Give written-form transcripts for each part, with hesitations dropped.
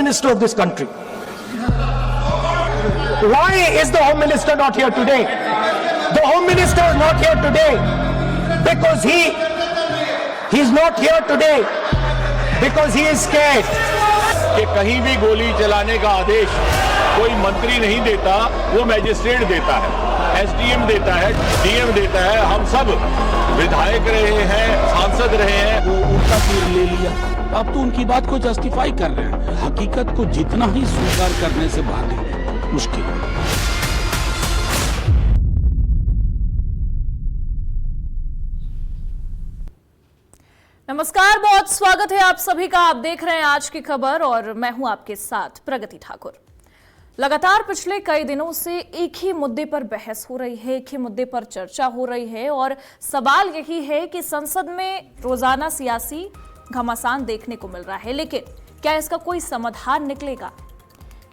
Minister of this country. Why is the Home Minister not here today? The Home Minister is not here today because he's not here today because he is scared. कि कहीं भी गोली चलाने का आदेश कोई मंत्री नहीं देता, वो मैजिस्ट्रेट देता है, एसडीएम देता है, डीएम देता है। हम सब विधायक रहे हैं, सांसद रहे हैं। वो उल्टा तीर ले लिया, अब तो उनकी बात को जस्टिफाई कर रहे हैं। हकीकत को जितना ही स्वीकार करने से भागेंगे मुश्किल है। नमस्कार, बहुत स्वागत है आप सभी का। आप देख रहे हैं आज की खबर और मैं हूं आपके साथ प्रगति ठाकुर। लगातार पिछले कई दिनों से एक ही मुद्दे पर बहस हो रही है, एक ही मुद्दे पर चर्चा हो रही है और सवाल यही है कि संसद में रोजाना सियासी घमासान देखने को मिल रहा है, लेकिन क्या इसका कोई समाधान निकलेगा?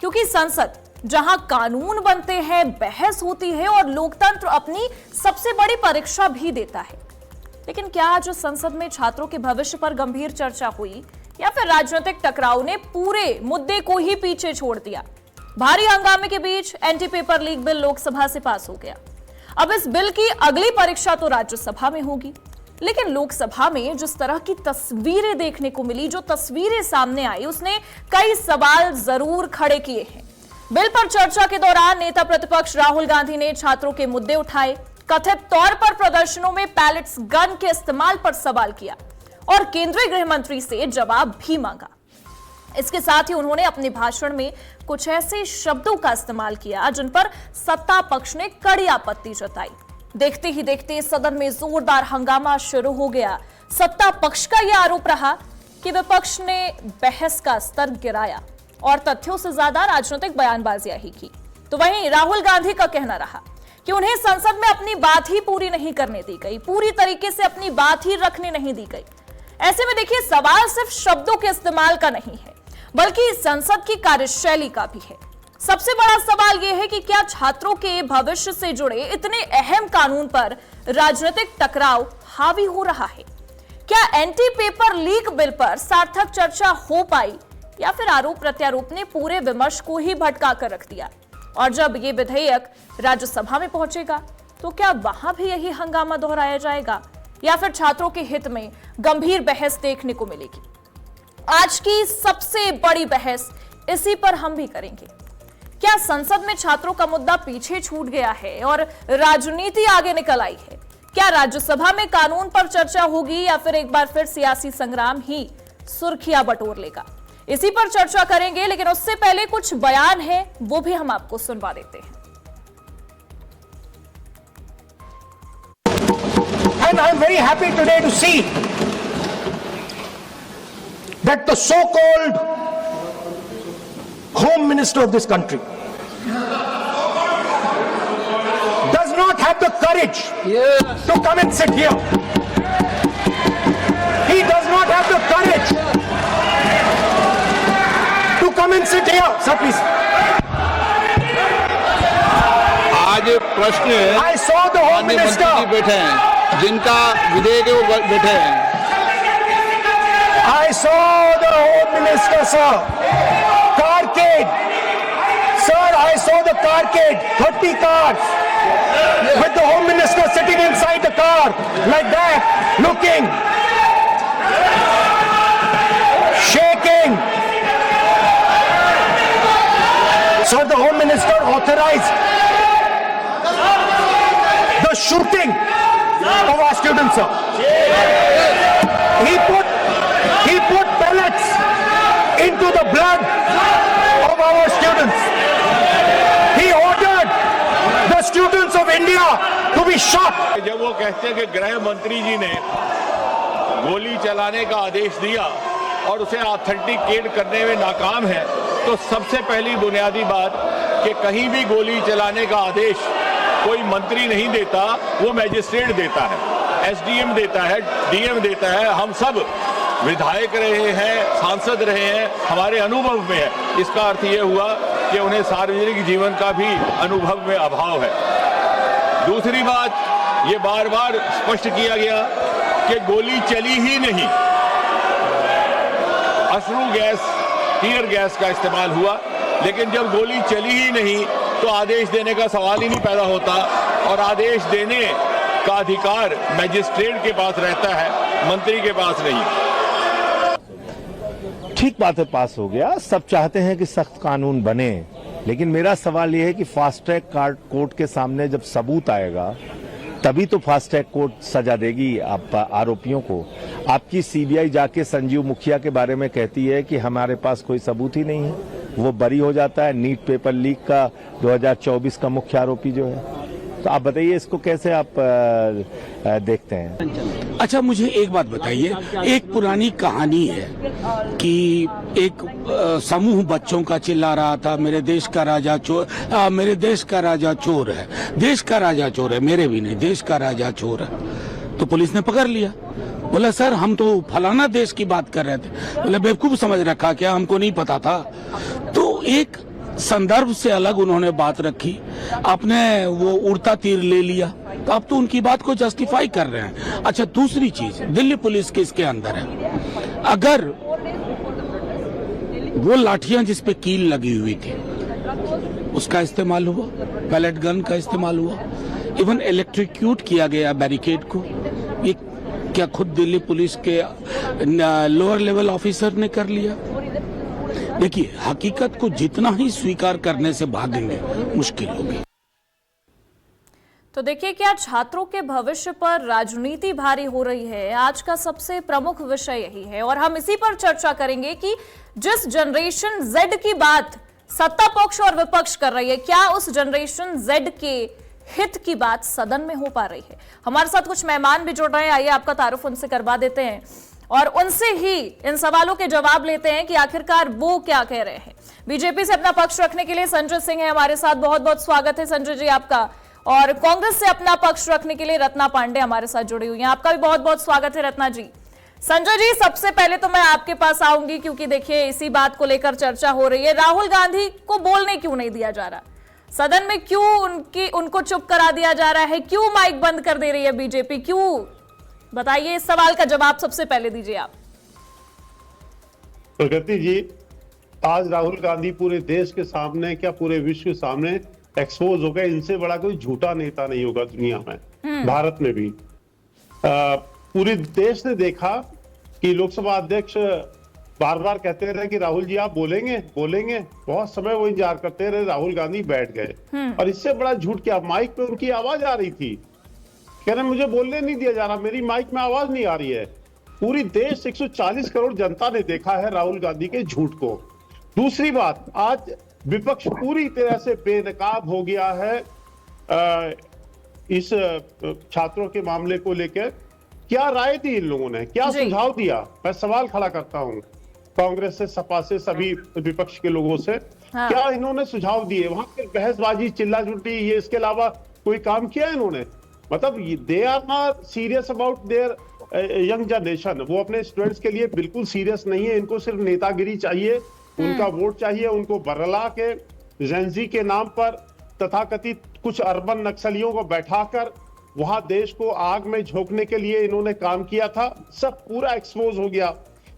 क्योंकि संसद जहां कानून बनते हैं, बहस होती है और लोकतंत्र अपनी सबसे बड़ी परीक्षा भी देता है, लेकिन क्या आज संसद में छात्रों के भविष्य पर गंभीर चर्चा हुई या फिर राजनीतिक टकराव ने पूरे मुद्दे को ही पीछे छोड़ दिया? भारी हंगामे के बीच anti paper leak bill Lok Sabha से पास हो गया। अब इस बिल की अगली परीक्षा तो राज्यसभा में होगी, लेकिन लोकसभा में जिस तरह की तस्वीरें देखने को मिली, जो तस्वीरें सामने आई, उसने कई सवाल जरूर खड़े किए हैं। बिल पर चर्चा के दौरान नेता प्रतिपक्ष राहुल गांधी ने छात्रों के मुद्दे उठाए, कथित तौर पर प्रदर्शनों में पैलेट्स गन के इस्तेमाल पर सवाल किया और केंद्रीय गृह मंत्री से जवाब भी मांगा। इसके साथ ही उन्होंने अपने भाषण में कुछ ऐसे शब्दों का इस्तेमाल किया जिन पर सत्ता पक्ष ने कड़ी आपत्ति जताई। देखते ही देखते सदन में जोरदार हंगामा शुरू हो गया। सत्ता पक्ष का यह आरोप रहा कि विपक्ष ने बहस का स्तर गिराया और तथ्यों से ज्यादा राजनीतिक बयानबाजियां ही की। तो वहीं राहुल गांधी का कहना रहा कि उन्हें संसद में अपनी बात ही पूरी नहीं करने दी गई, पूरी तरीके से अपनी बात ही रखने नहीं दी गई। ऐसे में देखिए, सवाल सिर्फ शब्दों के इस्तेमाल का नहीं है, बल्कि संसद की कार्यशैली का भी है। सबसे बड़ा सवाल यह है कि क्या छात्रों के भविष्य से जुड़े इतने अहम कानून पर राजनीतिक टकराव हावी हो रहा है? क्या एंटी पेपर लीक बिल पर सार्थक चर्चा हो पाई या फिर आरोप प्रत्यारोप ने पूरे विमर्श को ही भटका कर रख दिया? और जब ये विधेयक राज्यसभा में पहुंचेगा तो क्या वहां भी यही हंगामा दोहराया जाएगा या फिर छात्रों के हित में गंभीर बहस देखने को मिलेगी? आज की सबसे बड़ी बहस इसी पर हम भी करेंगे। क्या संसद में छात्रों का मुद्दा पीछे छूट गया है और राजनीति आगे निकल आई है? क्या राज्यसभा में कानून पर चर्चा होगी या फिर एक बार फिर सियासी संग्राम ही सुर्खियां बटोर लेगा? इसी पर चर्चा करेंगे, लेकिन उससे पहले कुछ बयान है वो भी हम आपको सुनवा देते हैं। And I'm very happy today to see that the so-called Home Minister of this country does not have the courage to come and sit here. He does not have the courage to come and sit here. Sir, please. आज प्रश्न है, I saw the Home Minister. मंत्री बैठे हैं, जिनका विधेयक है वो बैठे हैं। I saw the Home Minister, sir. Carcade. Sir, I saw the carcade. 30 cars. With the Home Minister sitting inside the car. Like that. Looking. Shaking. Sir, the Home Minister authorized the shooting of our students, sir. He put pellets into the blood of our students. He ordered the students of India to be shot. जब वो कहते हैं कि गृह मंत्री जी ने गोली चलाने का आदेश दिया और उसे ऑथेंटिकेट करने में नाकाम है, तो सबसे पहली बुनियादी बात कि कहीं भी गोली चलाने का आदेश कोई मंत्री नहीं देता, वो मैजिस्ट्रेट देता है, एसडीएम देता है, डीएम देता है। हम सब विधायक रहे हैं, सांसद रहे हैं, हमारे अनुभव में है। इसका अर्थ ये हुआ कि उन्हें सार्वजनिक जीवन का भी अनुभव में अभाव है। दूसरी बात, ये बार बार स्पष्ट किया गया कि गोली चली ही नहीं, अश्रु गैस टीयर गैस का इस्तेमाल हुआ, लेकिन जब गोली चली ही नहीं तो आदेश देने का सवाल ही नहीं पैदा होता, और आदेश देने का अधिकार मैजिस्ट्रेट के पास रहता है, मंत्री के पास नहीं। ठीक बात है, पास हो गया। सब चाहते हैं कि सख्त कानून बने, लेकिन मेरा सवाल यह है कि फास्ट ट्रैक कोर्ट के सामने जब सबूत आएगा तभी तो फास्ट ट्रैक कोर्ट सजा देगी आप आरोपियों को। आपकी सीबीआई जाके संजीव मुखिया के बारे में कहती है कि हमारे पास कोई सबूत ही नहीं है, वो बरी हो जाता है। नीट पेपर लीक का 2024 का मुख्य आरोपी जो है, तो आप बताइए इसको कैसे आप देखते हैं? अच्छा, मुझे एक बात बताइए, एक पुरानी कहानी है कि एक समूह बच्चों का चिल्ला रहा था, मेरे देश का राजा चोर, मेरे देश का राजा चोर है, देश का राजा चोर है, मेरे भी नहीं, देश का राजा चोर है। तो पुलिस ने पकड़ लिया। बोला सर हम तो फलाना देश की बात कर रहे थे। बोले बेवकूफ समझ रखा क्या, हमको नहीं पता था। तो एक संदर्भ से अलग उन्होंने बात रखी, आपने वो उड़ता तीर ले लिया, तो आप तो उनकी बात को जस्टिफाई कर रहे हैं। अच्छा, दूसरी चीज, दिल्ली पुलिस के इसके अंदर है, अगर वो लाठियां जिस पे कील लगी हुई थी उसका इस्तेमाल हुआ, पैलेट गन का इस्तेमाल हुआ, इवन इलेक्ट्रिक्यूट किया गया बैरिकेड को, ये क्या खुद दिल्ली पुलिस के लोअर लेवल ऑफिसर ने कर लिया? देखिए, हकीकत को जितना ही स्वीकार करने से भागेंगे मुश्किल होगी। तो देखिए, क्या छात्रों के भविष्य पर राजनीति भारी हो रही है? आज का सबसे प्रमुख विषय यही है और हम इसी पर चर्चा करेंगे कि जिस जनरेशन जेड की बात सत्ता पक्ष और विपक्ष कर रही है, क्या उस जनरेशन जेड के हित की बात सदन में हो पा रही है? हमारे साथ कुछ मेहमान भी जुड़ रहे हैं, आइए आपका तारुफ उनसे करवा देते हैं और उनसे ही इन सवालों के जवाब लेते हैं कि आखिरकार वो क्या कह रहे हैं। बीजेपी से अपना पक्ष रखने के लिए संजय सिंह है हमारे साथ, बहुत बहुत स्वागत है संजय जी आपका। और कांग्रेस से अपना पक्ष रखने के लिए रत्ना पांडे हमारे साथ जुड़ी हुई हैं, आपका भी बहुत बहुत स्वागत है रत्ना जी। संजय जी, सबसे पहले तो मैं आपके पास आऊंगी क्योंकि देखिए इसी बात को लेकर चर्चा हो रही है, राहुल गांधी को बोलने क्यों नहीं दिया जा रहा सदन में, क्यों उनको चुप करा दिया जा रहा है, क्यों माइक बंद कर दे रही है बीजेपी, क्यों? बताइए, इस सवाल का जवाब सबसे पहले दीजिए आप। प्रगति जी, आज राहुल गांधी पूरे देश के सामने, क्या पूरे विश्व के सामने एक्सपोज हो गए। इनसे बड़ा कोई झूठा नेता नहीं होगा दुनिया में, भारत में भी। पूरे देश ने देखा कि लोकसभा अध्यक्ष बार बार कहते रहे कि राहुल जी आप बोलेंगे बोलेंगे, बहुत समय वो इंतजार करते रहे, राहुल गांधी बैठ गए। और इससे बड़ा झूठ क्या, माइक पे उनकी आवाज आ रही थी, कह रहे मुझे बोलने नहीं दिया जा रहा, मेरी माइक में आवाज नहीं आ रही है। पूरी देश 140 करोड़ जनता ने देखा है राहुल गांधी के झूठ को। दूसरी बात, आज विपक्ष पूरी तरह से बेनकाब हो गया है इस छात्रों के मामले को लेकर। क्या राय दी इन लोगों ने, क्या सुझाव दिया? मैं सवाल खड़ा करता हूं कांग्रेस से, सपा से, सभी विपक्ष के लोगों से। क्या इन्होंने सुझाव दिए? वहां पर बहसबाजी, चिल्ला चुटी, ये इसके अलावा कोई काम किया इन्होंने? मतलब they are not serious about their young generation. वो अपने स्टूडेंट्स के लिए बिल्कुल सीरियस नहीं है। इनको सिर्फ नेतागिरी चाहिए, उनका वोट चाहिए, उनको बरला के जेंजी के नाम पर तथाकथित कुछ अर्बन नक्सलियों को बैठाकर वहां देश को आग में झोंकने के लिए इन्होंने काम किया था। सब पूरा एक्सपोज हो गया।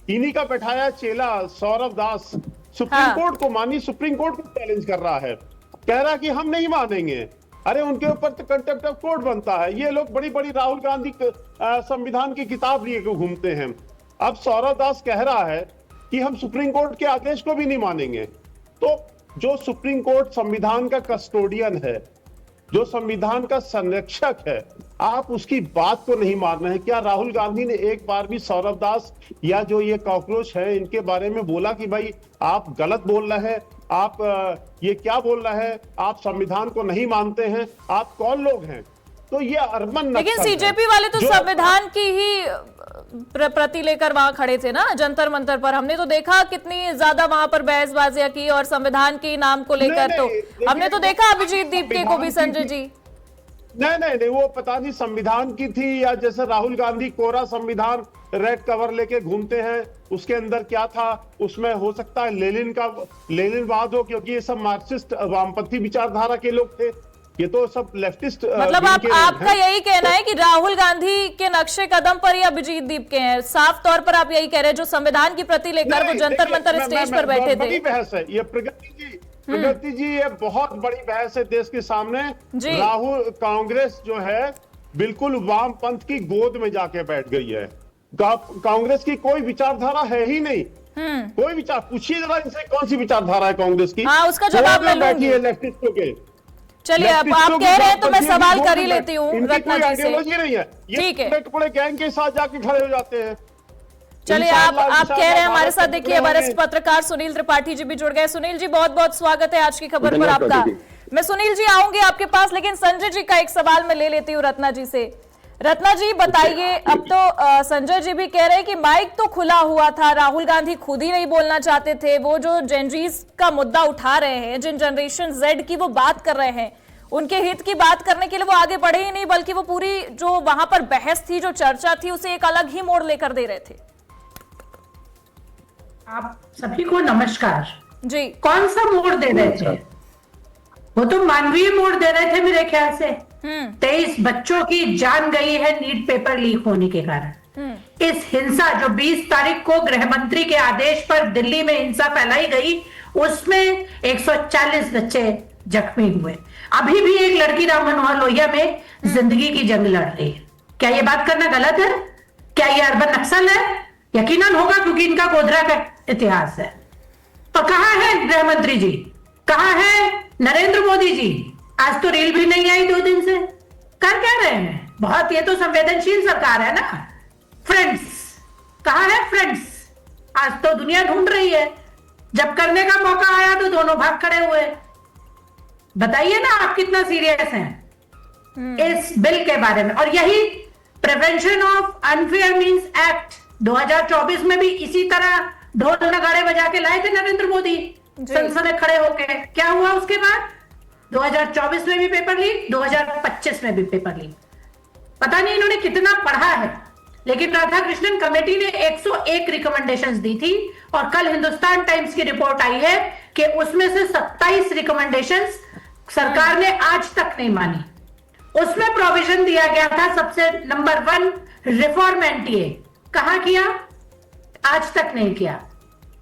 इन्हीं का बैठाया चेला सौरभ दास सुप्रीम कोर्ट को, मानी सुप्रीम कोर्ट को चैलेंज कर रहा है, कह रहा कि हम नहीं मानेंगे। अरे उनके ऊपर तो कंटेम्प्ट ऑफ कोर्ट बनता है। ये लोग बड़ी बड़ी राहुल गांधी संविधान की किताब लिए घूमते हैं। अब सौरभ दास कह रहा है कि हम सुप्रीम कोर्ट के आदेश को भी नहीं मानेंगे। तो जो सुप्रीम कोर्ट संविधान का कस्टोडियन है, जो संविधान का संरक्षक है, आप उसकी बात को नहीं मान रहे हैं। क्या राहुल गांधी ने एक बार भी सौरभ दास या जो ये कॉकरोच है इनके बारे में बोला कि भाई आप गलत बोल रहे हैं, आप ये क्या बोल रहे हैं, आप संविधान को नहीं मानते हैं, आप कौन लोग हैं? तो ये अर्बन, लेकिन सीजेपी वाले तो संविधान की ही प्रति लेकर वहां खड़े थे ना, जंतर मंतर पर। हमने तो देखा कितनी ज्यादा वहां पर बहसबाजियां की और संविधान के नाम को लेकर तो हमने तो देखा अभिजीत दीपके को भी। संजय जी, नहीं, वो पता नहीं संविधान की थी या जैसे राहुल गांधी कोरा संविधान रेड कवर लेके घूमते हैं, उसके अंदर क्या था, उसमें हो सकता है लेनिनवाद हो, क्योंकि ये सब मार्क्सिस्ट वामपंथी विचारधारा के लोग थे। ये तो सब लेफ्टिस्ट मतलब आपका यही कहना है कि राहुल गांधी के नक्शे कदम पर या अभिजीत दीप के हैं? साफ तौर पर आप यही कह रहे हैं, जो संविधान की प्रति लेकर वो जंतर मंतर स्टेज पर बैठे थे। बड़ी बहस है ये, प्रगति जी ये बहुत बड़ी बहस है देश के सामने। राहुल, कांग्रेस जो है बिल्कुल वामपंथ की गोद में जाके बैठ गई है। कांग्रेस की कोई विचारधारा है ही नहीं, कोई विचार। पूछिए जरा इनसे कौन सी विचारधारा है कांग्रेस की? उसका जवाब मैं बैठी है लेफ्टिस्टों के। चलिए आप कह रहे हैं तो मैं सवाल कर ही लेती हूँ रत्ना जी से। नहीं है, ठीक है, पूरे गैंग के साथ जाके खड़े हो जाते हैं। चलिए आप कह रहे हैं हमारे साथ। देखिए वरिष्ठ पत्रकार सुनील त्रिपाठी जी भी जुड़ गए। सुनील जी बहुत बहुत स्वागत है आज की खबर पर आपका। मैं सुनील जी आऊंगी आपके पास, लेकिन संजय जी का एक सवाल मैं ले लेती हूँ रत्ना जी से। रत्ना जी बताइए, अब तो संजय जी भी कह रहे हैं कि माइक तो खुला हुआ था, राहुल गांधी खुद ही नहीं बोलना चाहते थे। वो जो जेनजीज का मुद्दा उठा रहे हैं, जिन जनरेशन जेड की वो बात कर रहे हैं, उनके हित की बात करने के लिए वो आगे बढ़े ही नहीं, बल्कि वो पूरी जो वहां पर बहस थी, जो चर्चा थी, उसे एक अलग ही मोड़ लेकर दे रहे थे। आप सभी को नमस्कार जी। कौन सा मोड़ दे रहे थे? वो तो मानवीय मोड़ दे रहे थे मेरे ख्याल से। 23 बच्चों की जान गई है नीट पेपर लीक होने के कारण। इस हिंसा जो 20 तारीख को गृह मंत्री के आदेश पर दिल्ली में हिंसा फैलाई गई, उसमें 140 बच्चे जख्मी हुए। अभी भी एक लड़की राम मनोहर लोहिया में जिंदगी की जंग लड़ रही है। क्या ये बात करना गलत है? क्या ये अर्बन नक्सल है? यकीनन होगा, क्योंकि इनका गोधरा का इतिहास है। तो कहां है गृह मंत्री जी? कहां है नरेंद्र मोदी जी? आज तो रील भी नहीं आई 2 दिन से। कर क्या रहे हैं? बहुत, ये तो संवेदनशील सरकार है ना। फ्रेंड्स कहां है? फ्रेंड्स आज तो दुनिया ढूंढ रही है। जब करने का मौका आया तो दोनों भाग खड़े हुए। बताइए ना आप कितना सीरियस हैं इस बिल के बारे में। और यही prevention of unfair means act 2024 में भी इसी तरह ढोल नगाड़े बजा के लाए थे नरेंद्र मोदी संसद में खड़े होके। क्या हुआ उसके बाद? 2024 में भी पेपर लीक, 2025 में भी पेपर लीक। पता नहीं इन्होंने कितना पढ़ा है। लेकिन राधाकृष्णन कमेटी ने 101 रिकमेंडेशंस दी थी, और कल हिंदुस्तान टाइम्स की रिपोर्ट आई है कि उसमें से 27 रिकमेंडेशंस सरकार ने आज तक नहीं मानी। उसमें प्रोविजन दिया गया था सबसे नंबर 1 रिफॉर्म एनटीए। कहां किया? आज तक नहीं किया।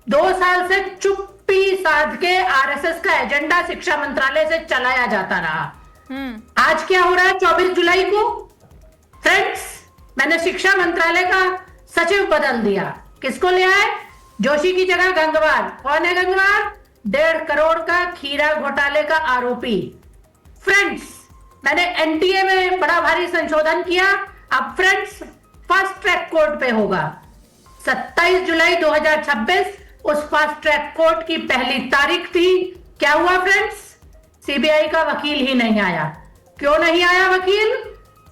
2 साल से चुप्पी साध के आरएसएस का एजेंडा शिक्षा मंत्रालय से चलाया जाता रहा। आज क्या हो रहा है? 24 जुलाई को फ्रेंड्स मैंने शिक्षा मंत्रालय का सचिव बदल दिया। किसको ले आए? जोशी की जगह गंगवार। कौन है गंगवार? 1.5 करोड़ का खीरा घोटाले का आरोपी। फ्रेंड्स मैंने एनटीए में बड़ा भारी संशोधन किया। अब फ्रेंड्स फास्ट ट्रैक कोर्ट पे होगा। 27 जुलाई 2026 उस फास्ट ट्रैक कोर्ट की पहली तारीख थी। क्या हुआ फ्रेंड्स? सीबीआई का वकील ही नहीं आया। क्यों नहीं आया वकील?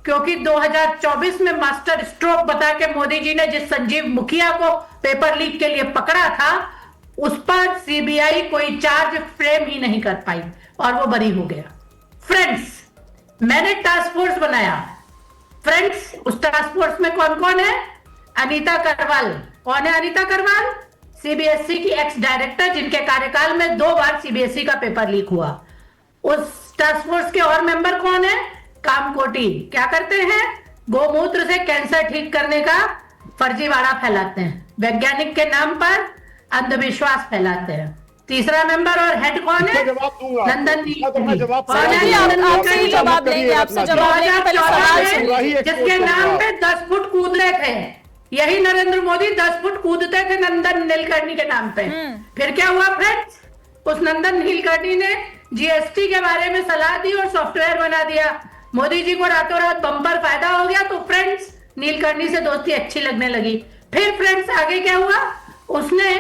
क्योंकि 2024 में मास्टर स्ट्रोक बता के मोदी जी ने जिस संजीव मुखिया को पेपर लीक के लिए पकड़ा था, उस पर सीबीआई कोई चार्ज फ्रेम ही नहीं कर पाई और वो बरी हो गया। फ्रेंड्स मैंने टास्क फोर्स बनाया। फ्रेंड्स उस टास्क फोर्स में कौन कौन है? अनीता करवाल। कौन है अनीता करवाल? सीबीएसई की एक्स डायरेक्टर, जिनके कार्यकाल में 2 बार सीबीएसई का पेपर लीक हुआ। उस टास्क फोर्स के और मेंबर कौन है? कामकोटी। क्या करते हैं? गोमूत्र से कैंसर ठीक करने का फर्जीवाड़ा फैलाते हैं, वैज्ञानिक के नाम पर अंधविश्वास फैलाते हैं। तीसरा मेंबर और हेड कौन है? नंदन जिसके नाम पे 10 फुट कूद रहे थे। यही नरेंद्र मोदी 10 फुट कूदते थे नंदन नीलकर्णी के नाम पे। फिर क्या हुआ फ्रेंड्स? उस नंदन नीलकर्णी ने जीएसटी के बारे में सलाह दी और सॉफ्टवेयर बना दिया। मोदी जी को रातों रात बम्पर फायदा हो गया, तो फ्रेंड्स नीलकर्णी से दोस्ती अच्छी लगने लगी। फिर फ्रेंड्स आगे क्या हुआ? उसने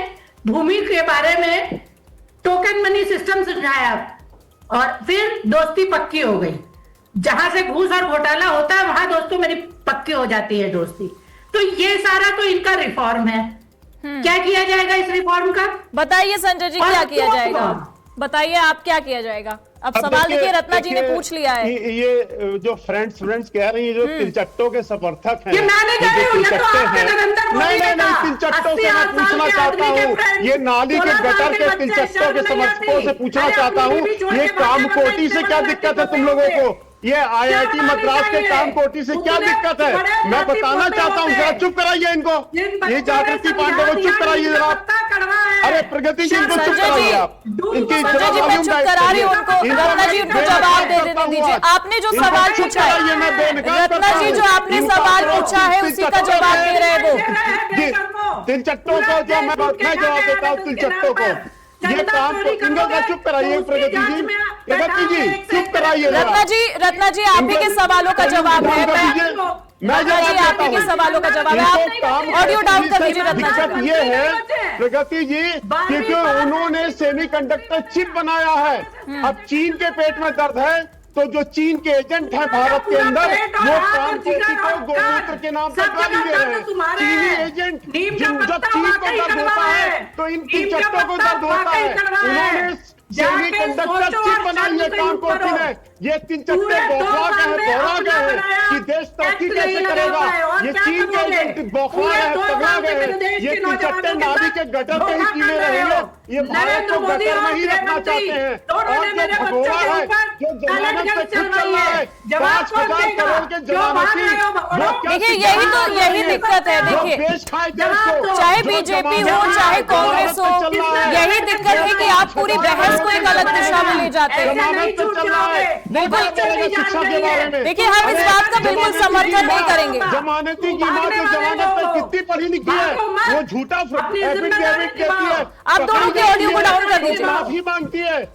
भूमि के बारे में टोकन मनी सिस्टम समझाया और फिर दोस्ती पक्की हो गई। जहां से घूस और घोटाला होता है वहां दोस्तों मेरी पक्की हो जाती है दोस्ती। तो ये सारा तो इनका रिफॉर्म है। क्या किया जाएगा इस रिफॉर्म का? बताइए संजय जी, क्या किया जाएगा? बताइए आप क्या किया जाएगा? अब सवाल देखिए रत्ना जी ने पूछ लिया है। ये जो फ्रेंड्स कह रही है, जो तिलचट्टों के समर्थक हैं, ये मैं नहीं कह रही हूं, ये तो आपके नरेंद्र मोदी ने नहीं, कहा। तिलचट्टों से 80 मैं पूछना साल के चाहता आदमी के हूँ, friends, ये नाली के 16 गटर साल के बच्चे तिलचट्टों के शर्म नहीं समर्थकों आती। से पूछना अरे चाहता अपनी हूँ, बीवी छोड़ ये के भागने काम कोटी से वाले क्या इतने दिक्कत है बड़े तुम लोगों बड़े को? ये IIT मद्रास के काम कोटी से क्या दिक्कत है? मैं बताना चाहता हूँ, जरा चुप कराइए इनको, ये जागृति पांडे को चुप कराइए जरा। अरे प्रगति जी, इनको चुप संजय जी, कराइए आप, इनकी संजय जी मैं चुप करा रही हूँ उनको। रत्ना जी उनको जवाब दे देने दीजिए। आपने जो सवाल पूछा है, रत्ना जी जो आपने सवाल पूछा है उसी का जवाब दे रहे हैं वो। तिलचट्टों को जो मैं जवाब देता हूँ, तिलचट्टों को ये काम इनको चुप कराइए। प्रगति जी चुप कराइए। रत्ना जी आप ही के सवालों का जवाब है। रत्ना जी आप ही के सवालों का जवाब है। आप ऑडियो डाउन कर दीजिए रत्ना जी। दिक्कत ये है प्रगति जी, क्योंकि उन्होंने सेमीकंडक्टर चिप बनाया है। अब चीन के पेट में दर्द है, तो जो चीन के एजेंट हैं भारत के अंदर, वो काम कोटी को गोमूत्र के नाम पर गाली दे रहे हैं। चीनी एजेंट जब चीन को दर्द होता है तो इन तिलचट्टों को दर्द होता है। उन्होंने सेमीकंडक्टर चिप बनाई है काम कोटी ने। ये तिलचट्टे बौखला गए हैं, बौरा गए हैं कि देश तरक्की कैसे करेगा। ये चीन के एजेंट बौखला है, पगला गए हैं। ये तिलचट्टे नाली के गटर पे ही कीले रहेंगे। ये भारत को गटर में ही रखना चाहते हैं। और जो भगोड़ा है, जो जमानत पे खुद चल रहा है, 5,000 करोड़ के जमानती, देखिए यही दिक्कत है। देखिए चाहे बीजेपी हो चाहे कांग्रेस हो, यही दिक्कत है कि आप पूरी बहस को एक अलग दिशा में ले जाते हैं। बिल्कुल शिक्षा के बारे में देखिए हम इस बात का बिल्कुल समर्थन नहीं करेंगे। जमानती की मां जो जमानत पे कितनी पढ़ी लिखी है, वो झूठा एफिडेविट देती है। आप दोनों के ऑडियो को डाउन कर दीजिए। माफी मांगती है।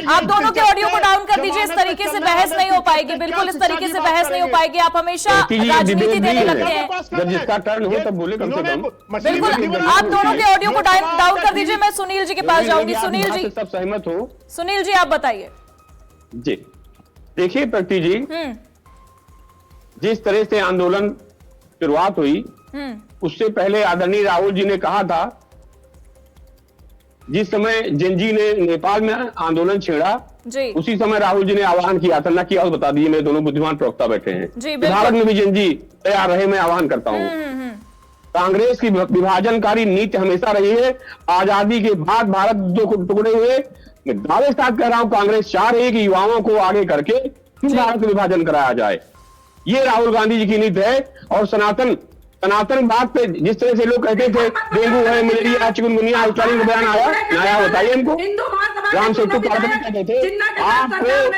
आप दोनों के ऑडियो को डाउन कर दीजिए। इस तरीके से बहस नहीं हो पाएगी, बिल्कुल इस तरीके से बहस नहीं हो पाएगी। आप हमेशा राजनीति देने लगते हैं। जब जिसका टर्न हो तब बोले कम से कम। बिल्कुल आप दोनों के ऑडियो को डाउन कर दीजिए। मैं सुनील जी के पास जाऊंगी। सुनील जी सब सहमत हो? सुनील जी आप बताइए। जी देखिए प्रगति जी, जिस तरह से आंदोलन शुरुआत हुई, उससे पहले आदरणीय राहुल जी ने कहा था, जिस समय जेनजी ने नेपाल में आंदोलन छेड़ा, उसी समय राहुल जी ने आह्वान किया था। ना किया बता दीजिए, मेरे दोनों बुद्धिमान प्रवक्ता बैठे हैं। भारत में भी जेनजी तैयार रहे, मैं आह्वान करता हूं। कांग्रेस की विभाजनकारी नीति हमेशा रही है। आजादी के बाद भारत दो टुकड़े हुए। मैं दावे के साथ कह रहा हूं, कांग्रेस चाह रही है कि युवाओं को आगे करके फिर भारत में विभाजन कराया जाए। ये राहुल गांधी जी की नीति है। और सनातनवाद पे जिस तरह से लोग कहते थे डेंगू है, मलेरिया, चिकनगुनिया, इत्यादि का बयान आया, नया बताइए इनको। राम सेतु कार्यक्रम कहते थे आपको,